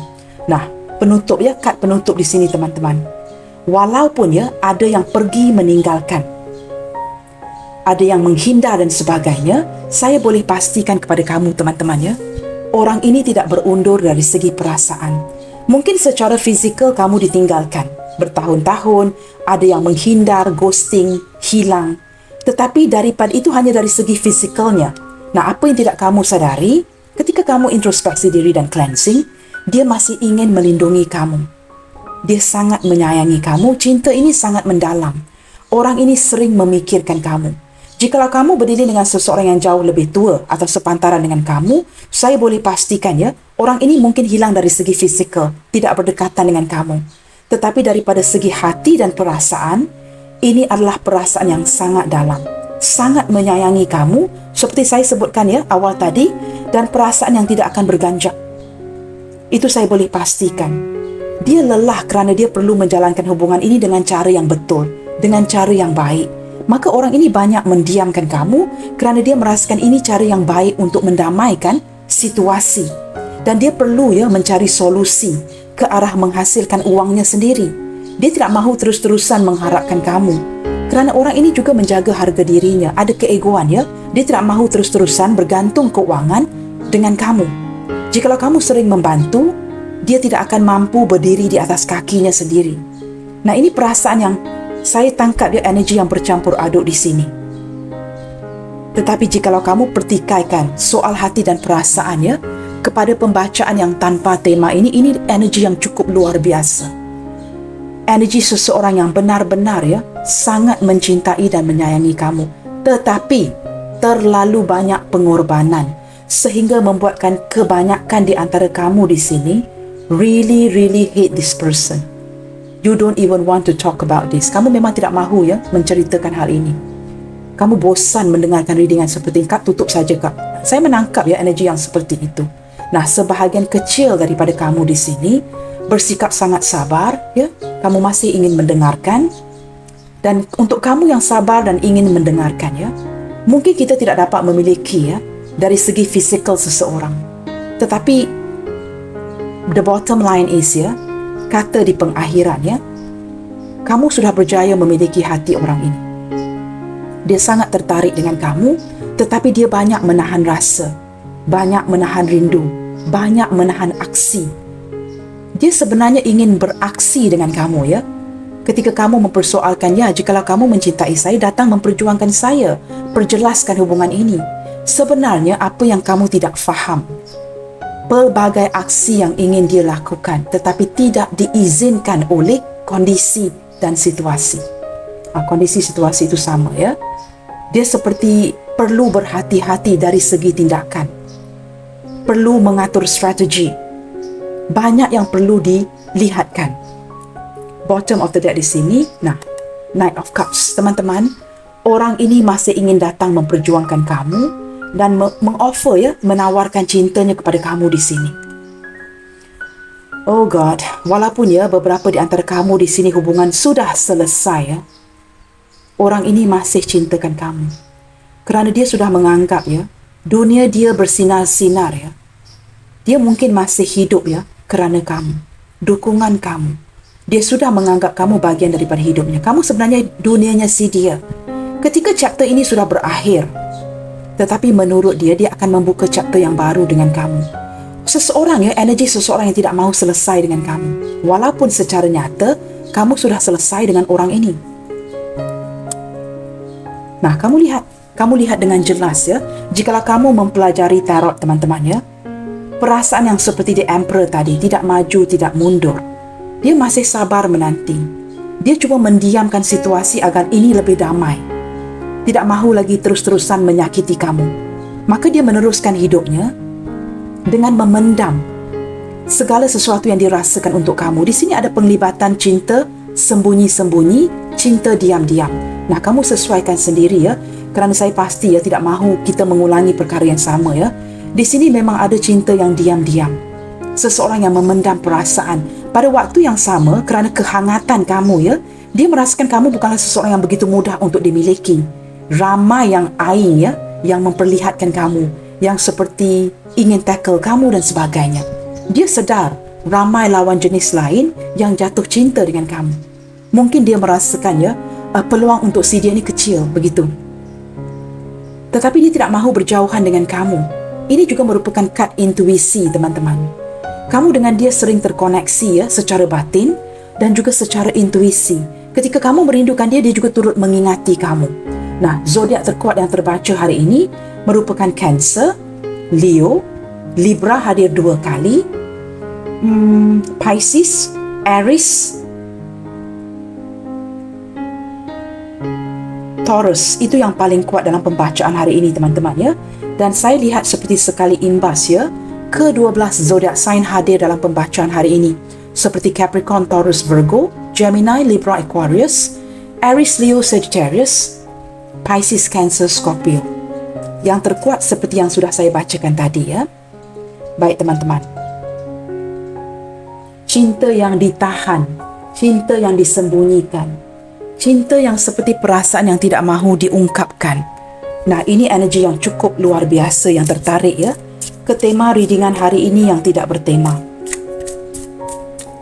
Nah, penutup ya, kad penutup di sini teman-teman. Walaupun ya ada yang pergi meninggalkan, ada yang menghindar dan sebagainya, saya boleh pastikan kepada kamu teman-teman ya, orang ini tidak berundur dari segi perasaan. Mungkin secara fizikal kamu ditinggalkan bertahun-tahun, ada yang menghindar, ghosting, hilang. Tetapi daripada itu hanya dari segi fizikalnya. Nah, apa yang tidak kamu sadari, ketika kamu introspeksi diri dan cleansing, dia masih ingin melindungi kamu. Dia sangat menyayangi kamu. Cinta ini sangat mendalam. Orang ini sering memikirkan kamu. Jikalau kamu berdiri dengan seseorang yang jauh lebih tua atau sepantaran dengan kamu, saya boleh pastikan ya, orang ini mungkin hilang dari segi fizikal, tidak berdekatan dengan kamu. Tetapi daripada segi hati dan perasaan, ini adalah perasaan yang sangat dalam. Sangat menyayangi kamu, seperti saya sebutkan ya awal tadi, dan perasaan yang tidak akan berganjak. Itu saya boleh pastikan. Dia lelah kerana dia perlu menjalankan hubungan ini dengan cara yang betul, dengan cara yang baik. Maka orang ini banyak mendiamkan kamu kerana dia merasakan ini cara yang baik untuk mendamaikan situasi. Dan dia perlu ya mencari solusi ke arah menghasilkan uangnya sendiri. Dia tidak mahu terus-terusan mengharapkan kamu. Kerana orang ini juga menjaga harga dirinya, ada keegoan ya. Dia tidak mahu terus-terusan bergantung keuangan dengan kamu. Jikalau kamu sering membantu, dia tidak akan mampu berdiri di atas kakinya sendiri. Nah, ini perasaan yang saya tangkap dia, energi yang bercampur aduk di sini. Tetapi jikalau kamu pertikaikan soal hati dan perasaannya kepada pembacaan yang tanpa tema ini energi yang cukup luar biasa. Energi seseorang yang benar-benar ya sangat mencintai dan menyayangi kamu, tetapi terlalu banyak pengorbanan sehingga membuatkan kebanyakan di antara kamu di sini really hate this person. You don't even want to talk about this. Kamu memang tidak mahu ya menceritakan hal ini. Kamu bosan mendengarkan readingan seperti ini. Kak, tutup saja Kak. Saya menangkap ya energi yang seperti itu. Nah, sebahagian kecil daripada kamu di sini bersikap sangat sabar ya. Kamu masih ingin mendengarkan. Dan untuk kamu yang sabar dan ingin mendengarkan ya, mungkin kita tidak dapat memiliki ya dari segi fizikal seseorang. Tetapi the bottom line is ya, kata di pengakhiran ya, kamu sudah berjaya memiliki hati orang ini. Dia sangat tertarik dengan kamu, tetapi dia banyak menahan rasa, banyak menahan rindu, banyak menahan aksi. Dia sebenarnya ingin beraksi dengan kamu ya. Ketika kamu mempersoalkannya, jikalau kamu mencintai saya, datang memperjuangkan saya, perjelaskan hubungan ini. Sebenarnya apa yang kamu tidak faham, pelbagai aksi yang ingin dia lakukan tetapi tidak diizinkan oleh kondisi dan situasi. Kondisi situasi itu sama ya. Dia seperti perlu berhati-hati dari segi tindakan. Perlu mengatur strategi. Banyak yang perlu dilihatkan. Bottom of the deck di sini. Nah, Knight of Cups. Teman-teman, orang ini masih ingin datang memperjuangkan kamu dan mengoffer ya, menawarkan cintanya kepada kamu di sini. Oh God, walaupun ya beberapa di antara kamu di sini hubungan sudah selesai ya, orang ini masih cintakan kamu. Kerana dia sudah menganggap ya, dunia dia bersinar-sinar ya. Dia mungkin masih hidup ya kerana kamu, dukungan kamu. Dia sudah menganggap kamu bagian daripada hidupnya. Kamu sebenarnya dunianya si dia. Ketika chapter ini sudah berakhir, tetapi menurut dia akan membuka chapter yang baru dengan kamu. Seseorang ya, energi seseorang yang tidak mahu selesai dengan kamu. Walaupun secara nyata, kamu sudah selesai dengan orang ini. Nah, kamu lihat dengan jelas ya, jikalau kamu mempelajari tarot teman-teman ya, perasaan yang seperti The Emperor tadi, tidak maju, tidak mundur. Dia masih sabar menanti. Dia cuba mendiamkan situasi agar ini lebih damai. Tidak mahu lagi terus-terusan menyakiti kamu. Maka dia meneruskan hidupnya dengan memendam segala sesuatu yang dirasakan untuk kamu. Di sini ada penglibatan cinta sembunyi-sembunyi, cinta diam-diam. Nah, kamu sesuaikan sendiri ya, kerana saya pasti ya tidak mahu kita mengulangi perkara yang sama ya. Di sini memang ada cinta yang diam-diam. Seseorang yang memendam perasaan. Pada waktu yang sama, kerana kehangatan kamu ya, dia merasakan kamu bukanlah seseorang yang begitu mudah untuk dimiliki. Ramai yang aing ya, yang memperlihatkan kamu, yang seperti ingin tackle kamu dan sebagainya. Dia sedar ramai lawan jenis lain yang jatuh cinta dengan kamu. Mungkin dia merasakan ya, peluang untuk si dia ni kecil begitu. Tetapi dia tidak mahu berjauhan dengan kamu. Ini juga merupakan kad intuisi teman-teman. Kamu dengan dia sering terkoneksi ya, secara batin dan juga secara intuisi. Ketika kamu merindukan dia, dia juga turut mengingati kamu. Nah, zodiak terkuat yang terbaca hari ini merupakan Cancer, Leo, Libra hadir 2 kali, Pisces, Aries, Taurus, itu yang paling kuat dalam pembacaan hari ini teman-teman ya. Dan saya lihat seperti sekali imbas ya, ke-12 zodiak sign hadir dalam pembacaan hari ini. Seperti Capricorn, Taurus, Virgo, Gemini, Libra, Aquarius, Aries, Leo, Sagittarius, Pisces, Cancer, Scorpio. Yang terkuat seperti yang sudah saya bacakan tadi ya. Baik teman-teman. Cinta yang ditahan, cinta yang disembunyikan, cinta yang seperti perasaan yang tidak mahu diungkapkan. Nah, ini energi yang cukup luar biasa yang tertarik ya ke tema readingan hari ini yang tidak bertema.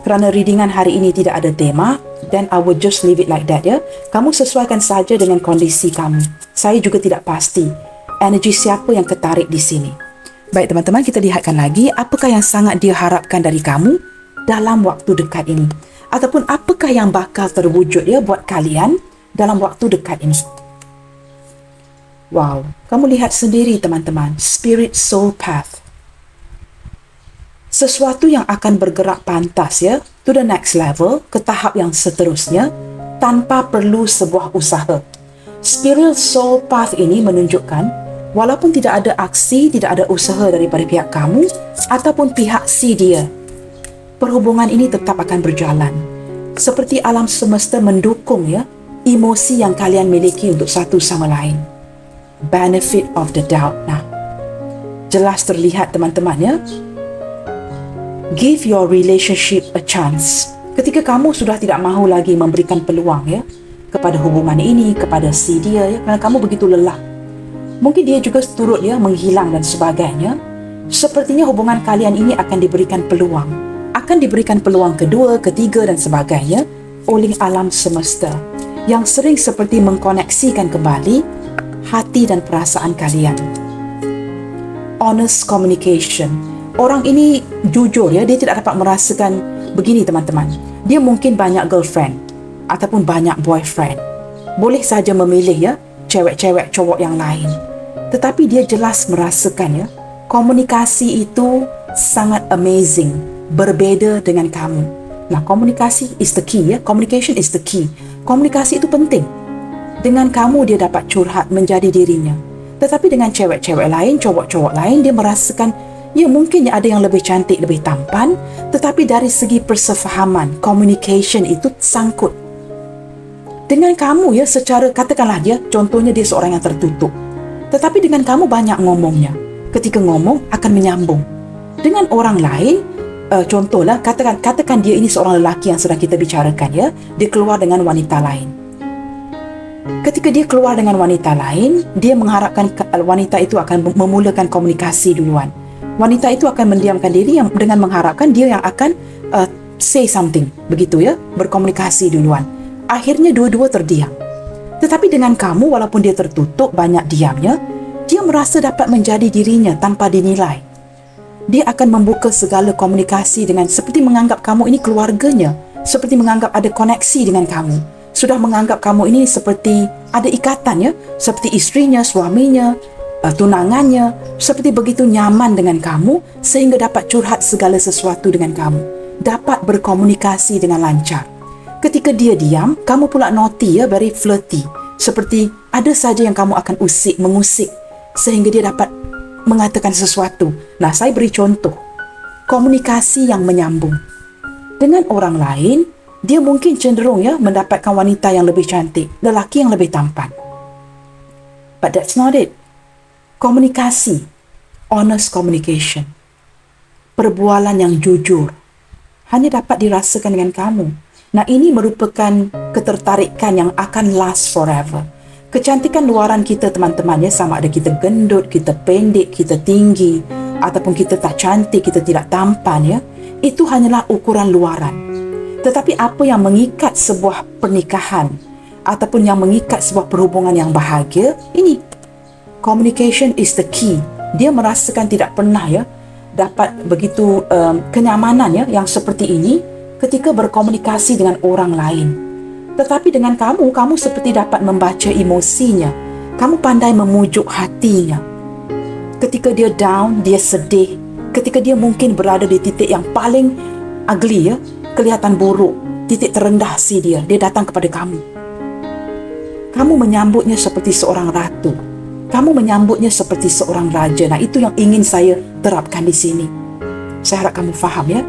Kerana readingan hari ini tidak ada tema, then I will just leave it like that ya. Kamu sesuaikan saja dengan kondisi kamu. Saya juga tidak pasti energi siapa yang ketarik di sini. Baik teman-teman, kita lihatkan lagi apakah yang sangat dia harapkan dari kamu dalam waktu dekat ini. Ataupun apakah yang bakal terwujud ya buat kalian dalam waktu dekat ini. Wow, kamu lihat sendiri teman-teman, Spirit Soul Path. Sesuatu yang akan bergerak pantas ya, to the next level, ke tahap yang seterusnya, tanpa perlu sebuah usaha. Spirit Soul Path ini menunjukkan, walaupun tidak ada aksi, tidak ada usaha daripada pihak kamu, ataupun pihak si dia, perhubungan ini tetap akan berjalan. Seperti alam semesta mendukung ya, emosi yang kalian miliki untuk satu sama lain. Benefit of the doubt. Nah, jelas terlihat teman-teman ya. Give your relationship a chance. Ketika kamu sudah tidak mahu lagi memberikan peluang ya kepada hubungan ini, kepada si dia ya, kerana kamu begitu lelah. Mungkin dia juga turut ya menghilang dan sebagainya. Sepertinya hubungan kalian ini akan diberikan peluang. Akan diberikan peluang kedua, ketiga dan sebagainya oleh alam semesta yang sering seperti mengkoneksikan kembali hati dan perasaan kalian. Honest communication. Orang ini jujur ya, dia tidak dapat merasakan begini teman-teman. Dia mungkin banyak girlfriend ataupun banyak boyfriend. Boleh saja memilih ya cewek-cewek cowok yang lain. Tetapi dia jelas merasakan ya, komunikasi itu sangat amazing, berbeda dengan kamu. Nah, komunikasi is the key ya. Communication is the key. Komunikasi itu penting. Dengan kamu dia dapat curhat menjadi dirinya. Tetapi dengan cewek-cewek lain, cowok-cowok lain, dia merasakan ya mungkin ada yang lebih cantik, lebih tampan, tetapi dari segi persefahaman, communication itu sangkut. Dengan kamu ya, secara katakanlah dia, contohnya dia seorang yang tertutup. Tetapi dengan kamu banyak ngomongnya. Ketika ngomong akan menyambung. Dengan orang lain, contohlah katakan dia ini seorang lelaki yang sedang kita bicarakan ya, dia keluar dengan wanita lain. Ketika dia keluar dengan wanita lain, dia mengharapkan wanita itu akan memulakan komunikasi duluan. Wanita itu akan mendiamkan diri dengan mengharapkan dia yang akan say something, begitu ya, berkomunikasi duluan. Akhirnya dua-dua terdiam. Tetapi dengan kamu, walaupun dia tertutup, banyak diamnya, dia merasa dapat menjadi dirinya tanpa dinilai. Dia akan membuka segala komunikasi dengan seperti menganggap kamu ini keluarganya, seperti menganggap ada koneksi dengan kamu. Sudah menganggap kamu ini seperti ada ikatan ya, seperti istrinya, suaminya, tunangannya, seperti begitu nyaman dengan kamu sehingga dapat curhat segala sesuatu dengan kamu, dapat berkomunikasi dengan lancar. Ketika dia diam, kamu pula naughty ya, very flirty, seperti ada saja yang kamu akan mengusik sehingga dia dapat mengatakan sesuatu. Nah, saya beri contoh komunikasi yang menyambung dengan orang lain. Dia mungkin cenderung ya mendapatkan wanita yang lebih cantik, lelaki yang lebih tampan. But that's not it. Komunikasi, honest communication, perbualan yang jujur, hanya dapat dirasakan dengan kamu. Nah, ini merupakan ketertarikan yang akan last forever. Kecantikan luaran kita teman-teman ya, sama ada kita gendut, kita pendek, kita tinggi, ataupun kita tak cantik, kita tidak tampan ya, itu hanyalah ukuran luaran. Tetapi apa yang mengikat sebuah pernikahan ataupun yang mengikat sebuah perhubungan yang bahagia, ini communication is the key. Dia merasakan tidak pernah ya dapat begitu kenyamanan ya yang seperti ini ketika berkomunikasi dengan orang lain. Tetapi dengan kamu seperti dapat membaca emosinya. Kamu pandai memujuk hatinya. Ketika dia down, dia sedih. Ketika dia mungkin berada di titik yang paling ugly ya, kelihatan buruk, titik terendah si dia datang kepada kamu. Kamu menyambutnya seperti seorang ratu. Kamu menyambutnya seperti seorang raja. Nah, itu yang ingin saya terapkan di sini. Saya harap kamu faham ya.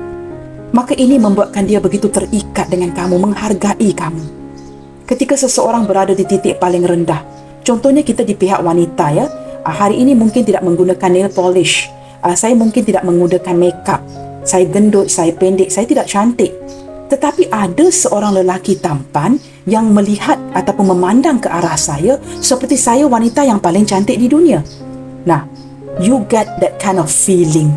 Maka ini membuatkan dia begitu terikat dengan kamu, menghargai kamu. Ketika seseorang berada di titik paling rendah, contohnya kita di pihak wanita ya, hari ini mungkin tidak menggunakan nail polish, saya mungkin tidak menggunakan makeup, saya gendut, saya pendek, saya tidak cantik. Tetapi ada seorang lelaki tampan yang melihat ataupun memandang ke arah saya seperti saya wanita yang paling cantik di dunia. Nah, you get that kind of feeling.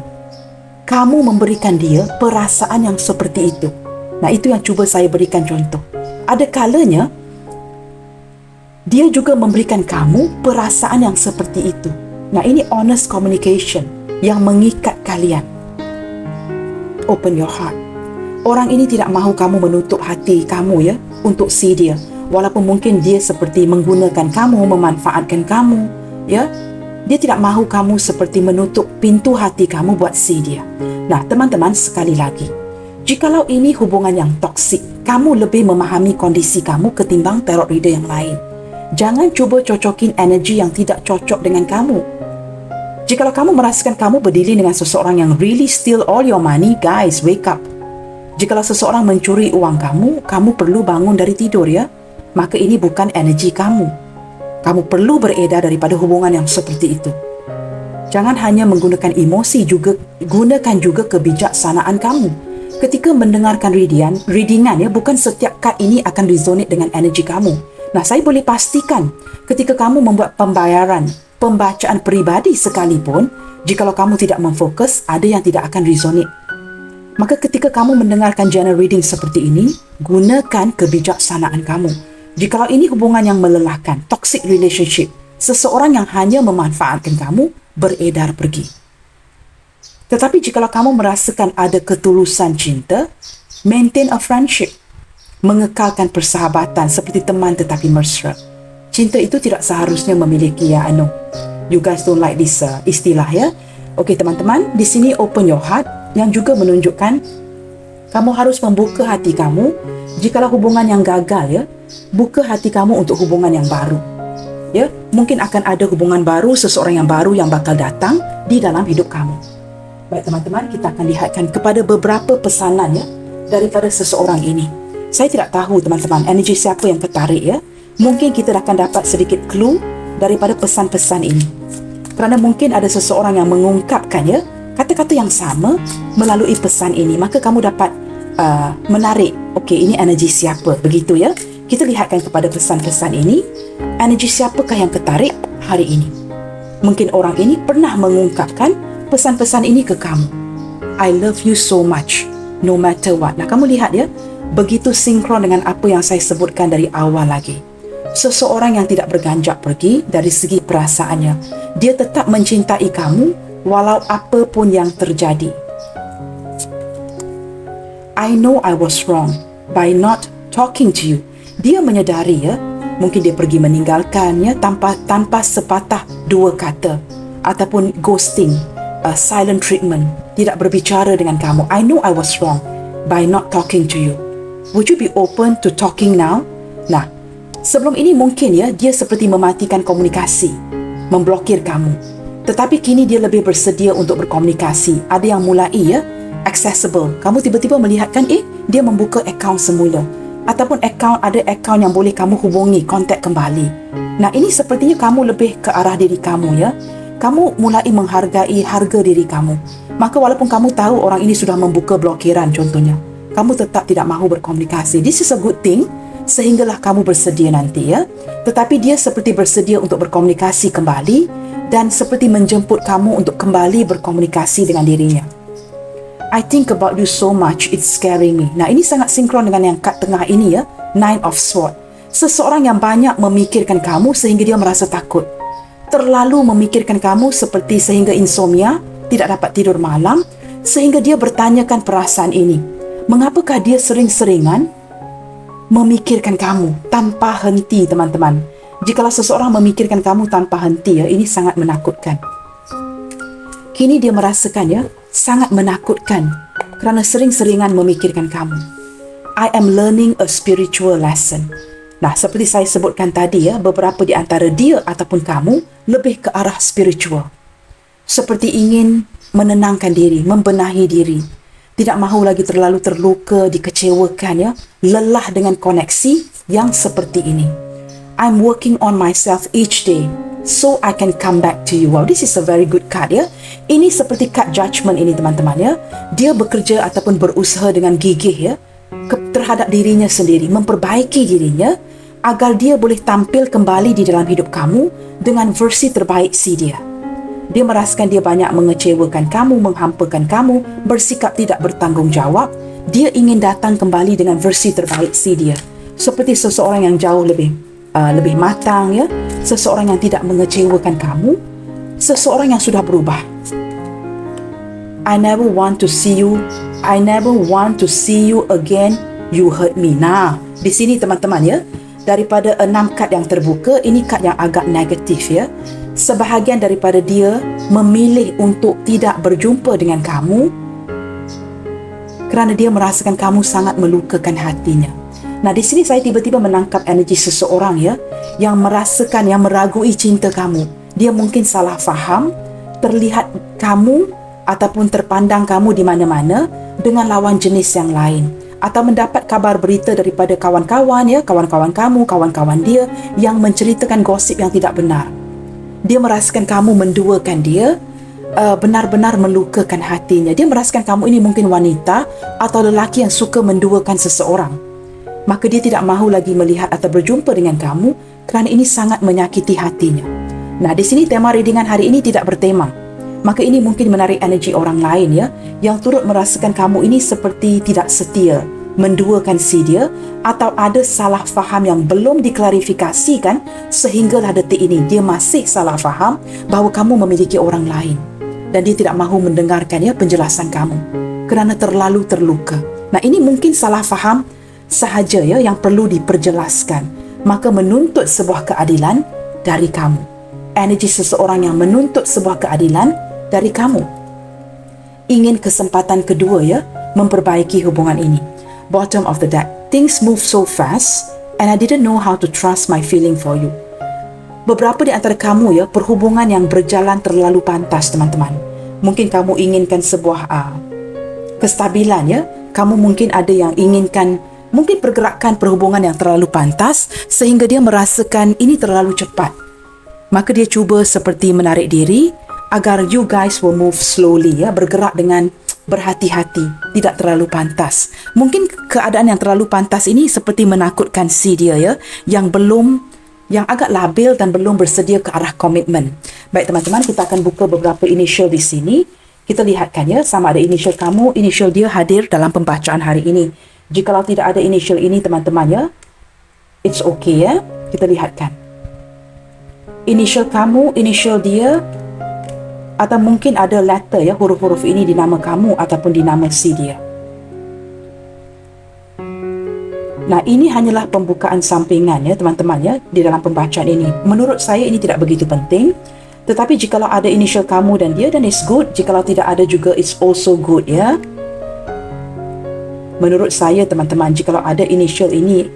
Kamu memberikan dia perasaan yang seperti itu. Nah, itu yang cuba saya berikan contoh. Ada kalanya dia juga memberikan kamu perasaan yang seperti itu. Nah, ini honest communication yang mengikat kalian. Open your heart. Orang ini tidak mahu kamu menutup hati kamu ya untuk si dia. Walaupun mungkin dia seperti menggunakan kamu, memanfaatkan kamu, ya. Dia tidak mahu kamu seperti menutup pintu hati kamu buat si dia. Nah, teman-teman, sekali lagi, jikalau ini hubungan yang toksik, kamu lebih memahami kondisi kamu ketimbang tarot reader yang lain. Jangan cuba cocokin energi yang tidak cocok dengan kamu. Jikalau kamu merasakan kamu berdiri dengan seseorang yang really steal all your money, guys, wake up. Jikalau seseorang mencuri uang kamu, kamu perlu bangun dari tidur ya. Maka ini bukan energi kamu. Kamu perlu beredar daripada hubungan yang seperti itu. Jangan hanya menggunakan emosi, juga gunakan juga kebijaksanaan kamu. Ketika mendengarkan readingan ya, bukan setiap kad ini akan resonate dengan energi kamu. Nah, saya boleh pastikan ketika kamu membuat pembacaan peribadi sekalipun, jikalau kamu tidak memfokus, ada yang tidak akan resonate. Maka ketika kamu mendengarkan general reading seperti ini, gunakan kebijaksanaan kamu. Jikalau ini hubungan yang melelahkan, toxic relationship, seseorang yang hanya memanfaatkan kamu, beredar pergi. Tetapi jikalau kamu merasakan ada ketulusan cinta, maintain a friendship, mengekalkan persahabatan seperti teman tetapi mesra. Cinta itu tidak seharusnya memiliki ya, you guys don't like this istilah ya. Okey teman-teman, di sini open your heart yang juga menunjukkan kamu harus membuka hati kamu. Jikalau hubungan yang gagal ya, buka hati kamu untuk hubungan yang baru. Ya, mungkin akan ada hubungan baru, seseorang yang baru yang bakal datang di dalam hidup kamu. Baik teman-teman, kita akan lihatkan kepada beberapa pesanan ya daripada seseorang ini. Saya tidak tahu teman-teman energi siapa yang tertarik ya. Mungkin kita akan dapat sedikit clue daripada pesan-pesan ini. Kerana mungkin ada seseorang yang mengungkapkan ya kata-kata yang sama melalui pesan ini, maka kamu dapat menarik, okey, ini energi siapa, begitu ya. Kita lihatkan kepada pesan-pesan ini, energi siapakah yang tertarik hari ini. Mungkin orang ini pernah mengungkapkan pesan-pesan ini ke kamu. I love you so much, no matter what. Nah, kamu lihat ya, begitu sinkron dengan apa yang saya sebutkan dari awal lagi. Seseorang yang tidak berganjak pergi dari segi perasaannya. Dia tetap mencintai kamu walau apa pun yang terjadi. I know I was wrong by not talking to you. Dia menyedari ya, mungkin dia pergi meninggalkannya tanpa sepatah dua kata, ataupun ghosting, silent treatment, tidak berbicara dengan kamu. I know I was wrong by not talking to you. Would you be open to talking now? Nah, sebelum ini mungkin ya dia seperti mematikan komunikasi, memblokir kamu. Tetapi kini dia lebih bersedia untuk berkomunikasi. Ada yang mulai ya accessible. Kamu tiba-tiba melihatkan dia membuka akaun semula, ataupun ada akaun yang boleh kamu hubungi, kontak kembali. Nah, ini sepertinya kamu lebih ke arah diri kamu ya. Kamu mulai menghargai harga diri kamu. Maka walaupun kamu tahu orang ini sudah membuka blokiran contohnya, kamu tetap tidak mahu berkomunikasi. This is a good thing, sehinggalah kamu bersedia nanti ya. Tetapi dia seperti bersedia untuk berkomunikasi kembali dan seperti menjemput kamu untuk kembali berkomunikasi dengan dirinya. I think about you so much, it's scaring me. Nah, ini sangat sinkron dengan yang kad tengah ini ya, Nine of Swords. Seseorang yang banyak memikirkan kamu sehingga dia merasa takut. Terlalu memikirkan kamu seperti sehingga insomnia, tidak dapat tidur malam, sehingga dia bertanyakan perasaan ini. Mengapakah dia sering-seringan memikirkan kamu tanpa henti, teman-teman? Jikalau seseorang memikirkan kamu tanpa henti ya, ini sangat menakutkan. Kini dia merasakan ya, sangat menakutkan kerana sering-seringan memikirkan kamu. I am learning a spiritual lesson. Nah, seperti saya sebutkan tadi ya, beberapa di antara dia ataupun kamu lebih ke arah spiritual. Seperti ingin menenangkan diri, membenahi diri. Tidak mahu lagi terlalu terluka, dikecewakan ya. Lelah dengan koneksi yang seperti ini. I'm working on myself each day so I can come back to you. Wow, this is a very good card ya. Ini seperti card judgment ini teman-teman ya. Dia bekerja ataupun berusaha dengan gigih ya terhadap dirinya sendiri, memperbaiki dirinya agar dia boleh tampil kembali di dalam hidup kamu dengan versi terbaik si dia. Dia merasakan dia banyak mengecewakan kamu, menghampakan kamu, bersikap tidak bertanggungjawab. Dia ingin datang kembali dengan versi terbaik si dia. Seperti seseorang yang jauh lebih matang ya, seseorang yang tidak mengecewakan kamu, seseorang yang sudah berubah. I never want to see you again. You hurt me. Nah, di sini teman-teman ya, daripada 6 kad yang terbuka, ini kad yang agak negatif ya. Sebahagian daripada dia memilih untuk tidak berjumpa dengan kamu kerana dia merasakan kamu sangat melukakan hatinya. Nah, di sini saya tiba-tiba menangkap energi seseorang ya yang merasakan, yang meragui cinta kamu. Dia mungkin salah faham, terlihat kamu ataupun terpandang kamu di mana-mana dengan lawan jenis yang lain, atau mendapat kabar berita daripada kawan-kawan ya, kawan-kawan kamu, kawan-kawan dia yang menceritakan gosip yang tidak benar. Dia merasakan kamu menduakan dia, benar-benar melukakan hatinya. Dia merasakan kamu ini mungkin wanita atau lelaki yang suka menduakan seseorang. Maka dia tidak mahu lagi melihat atau berjumpa dengan kamu kerana ini sangat menyakiti hatinya. Nah, di sini tema readingan hari ini tidak bertema. Maka ini mungkin menarik energi orang lain ya, yang turut merasakan kamu ini seperti tidak setia, menduakan si dia, atau ada salah faham yang belum diklarifikasikan sehinggalah detik ini dia masih salah faham bahawa kamu memiliki orang lain dan dia tidak mahu mendengarkan ya penjelasan kamu kerana terlalu terluka. Nah, ini mungkin salah faham sahaja ya yang perlu diperjelaskan. Maka menuntut sebuah keadilan dari kamu. Energi seseorang yang menuntut sebuah keadilan dari kamu. Ingin kesempatan kedua ya, memperbaiki hubungan ini. Bottom of the deck. Things move so fast and I didn't know how to trust my feeling for you. Beberapa di antara kamu ya, perhubungan yang berjalan terlalu pantas teman-teman. Mungkin kamu inginkan sebuah kestabilan ya. Kamu mungkin ada yang inginkan mungkin pergerakan perhubungan yang terlalu pantas sehingga dia merasakan ini terlalu cepat. Maka dia cuba seperti menarik diri agar you guys will move slowly ya, bergerak dengan berhati-hati, tidak terlalu pantas. Mungkin keadaan yang terlalu pantas ini seperti menakutkan si dia ya, yang agak labil dan belum bersedia ke arah komitmen. Baik teman-teman, kita akan buka beberapa initial di sini. Kita lihatkan ya, sama ada initial kamu, initial dia hadir dalam pembacaan hari ini. Jikalau tidak ada initial ini teman-teman ya, it's okay ya. Kita lihatkan. Initial kamu, initial dia, atau mungkin ada letter ya, huruf-huruf ini di nama kamu ataupun di nama si dia. Nah, ini hanyalah pembukaan sampingan ya teman-teman ya di dalam pembacaan ini. Menurut saya ini tidak begitu penting. Tetapi jikalau ada initial kamu dan dia, dan it's good. Jikalau tidak ada juga, it's also good ya. Menurut saya teman-teman, jikalau ada initial ini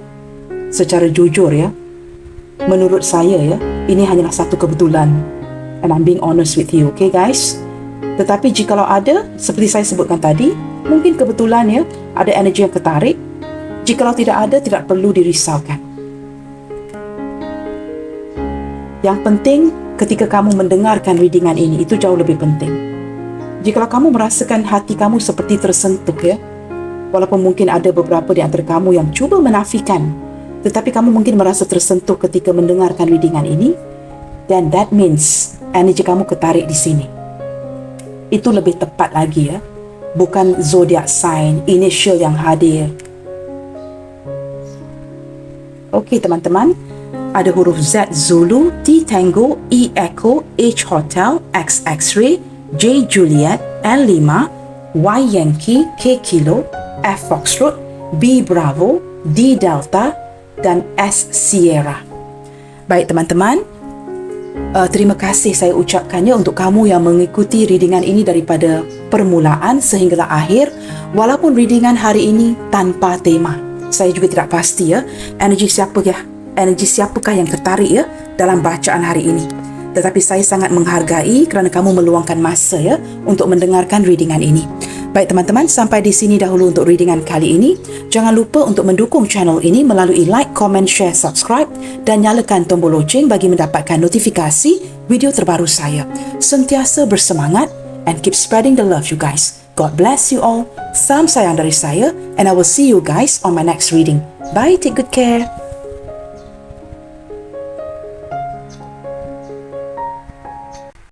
secara jujur ya, menurut saya ya, ini hanyalah satu kebetulan. And I'm being honest with you, okay guys? Tetapi jikalau ada, seperti saya sebutkan tadi, mungkin kebetulan ya, ada energi yang ketarik. Jikalau tidak ada, tidak perlu dirisaukan. Yang penting, ketika kamu mendengarkan readingan ini, itu jauh lebih penting. Jikalau kamu merasakan hati kamu seperti tersentuh ya, walaupun mungkin ada beberapa di antara kamu yang cuba menafikan, tetapi kamu mungkin merasa tersentuh ketika mendengarkan readingan ini, then that means energi kamu ketarik di sini. Itu lebih tepat lagi ya, bukan zodiac sign, initial yang hadir. Okey teman-teman, ada huruf Z Zulu, T Tango, E Echo, H Hotel, X X-ray, J Juliet, L5, Y Yankee, K Kilo, F Foxtrot, B Bravo, D Delta dan S Sierra. Baik teman-teman, terima kasih saya ucapkannya untuk kamu yang mengikuti readingan ini daripada permulaan sehinggalah akhir, walaupun readingan hari ini tanpa tema. saya juga tidak pasti ya, energi siapakah yang tertarik ya dalam bacaan hari ini. Tetapi saya sangat menghargai kerana kamu meluangkan masa ya untuk mendengarkan readingan ini. Baik teman-teman, sampai di sini dahulu untuk readingan kali ini. Jangan lupa untuk mendukung channel ini melalui like, comment, share, subscribe dan nyalakan tombol loceng bagi mendapatkan notifikasi video terbaru saya. Sentiasa bersemangat and keep spreading the love you guys. God bless you all. Salam sayang dari saya and I will see you guys on my next reading. Bye, take good care.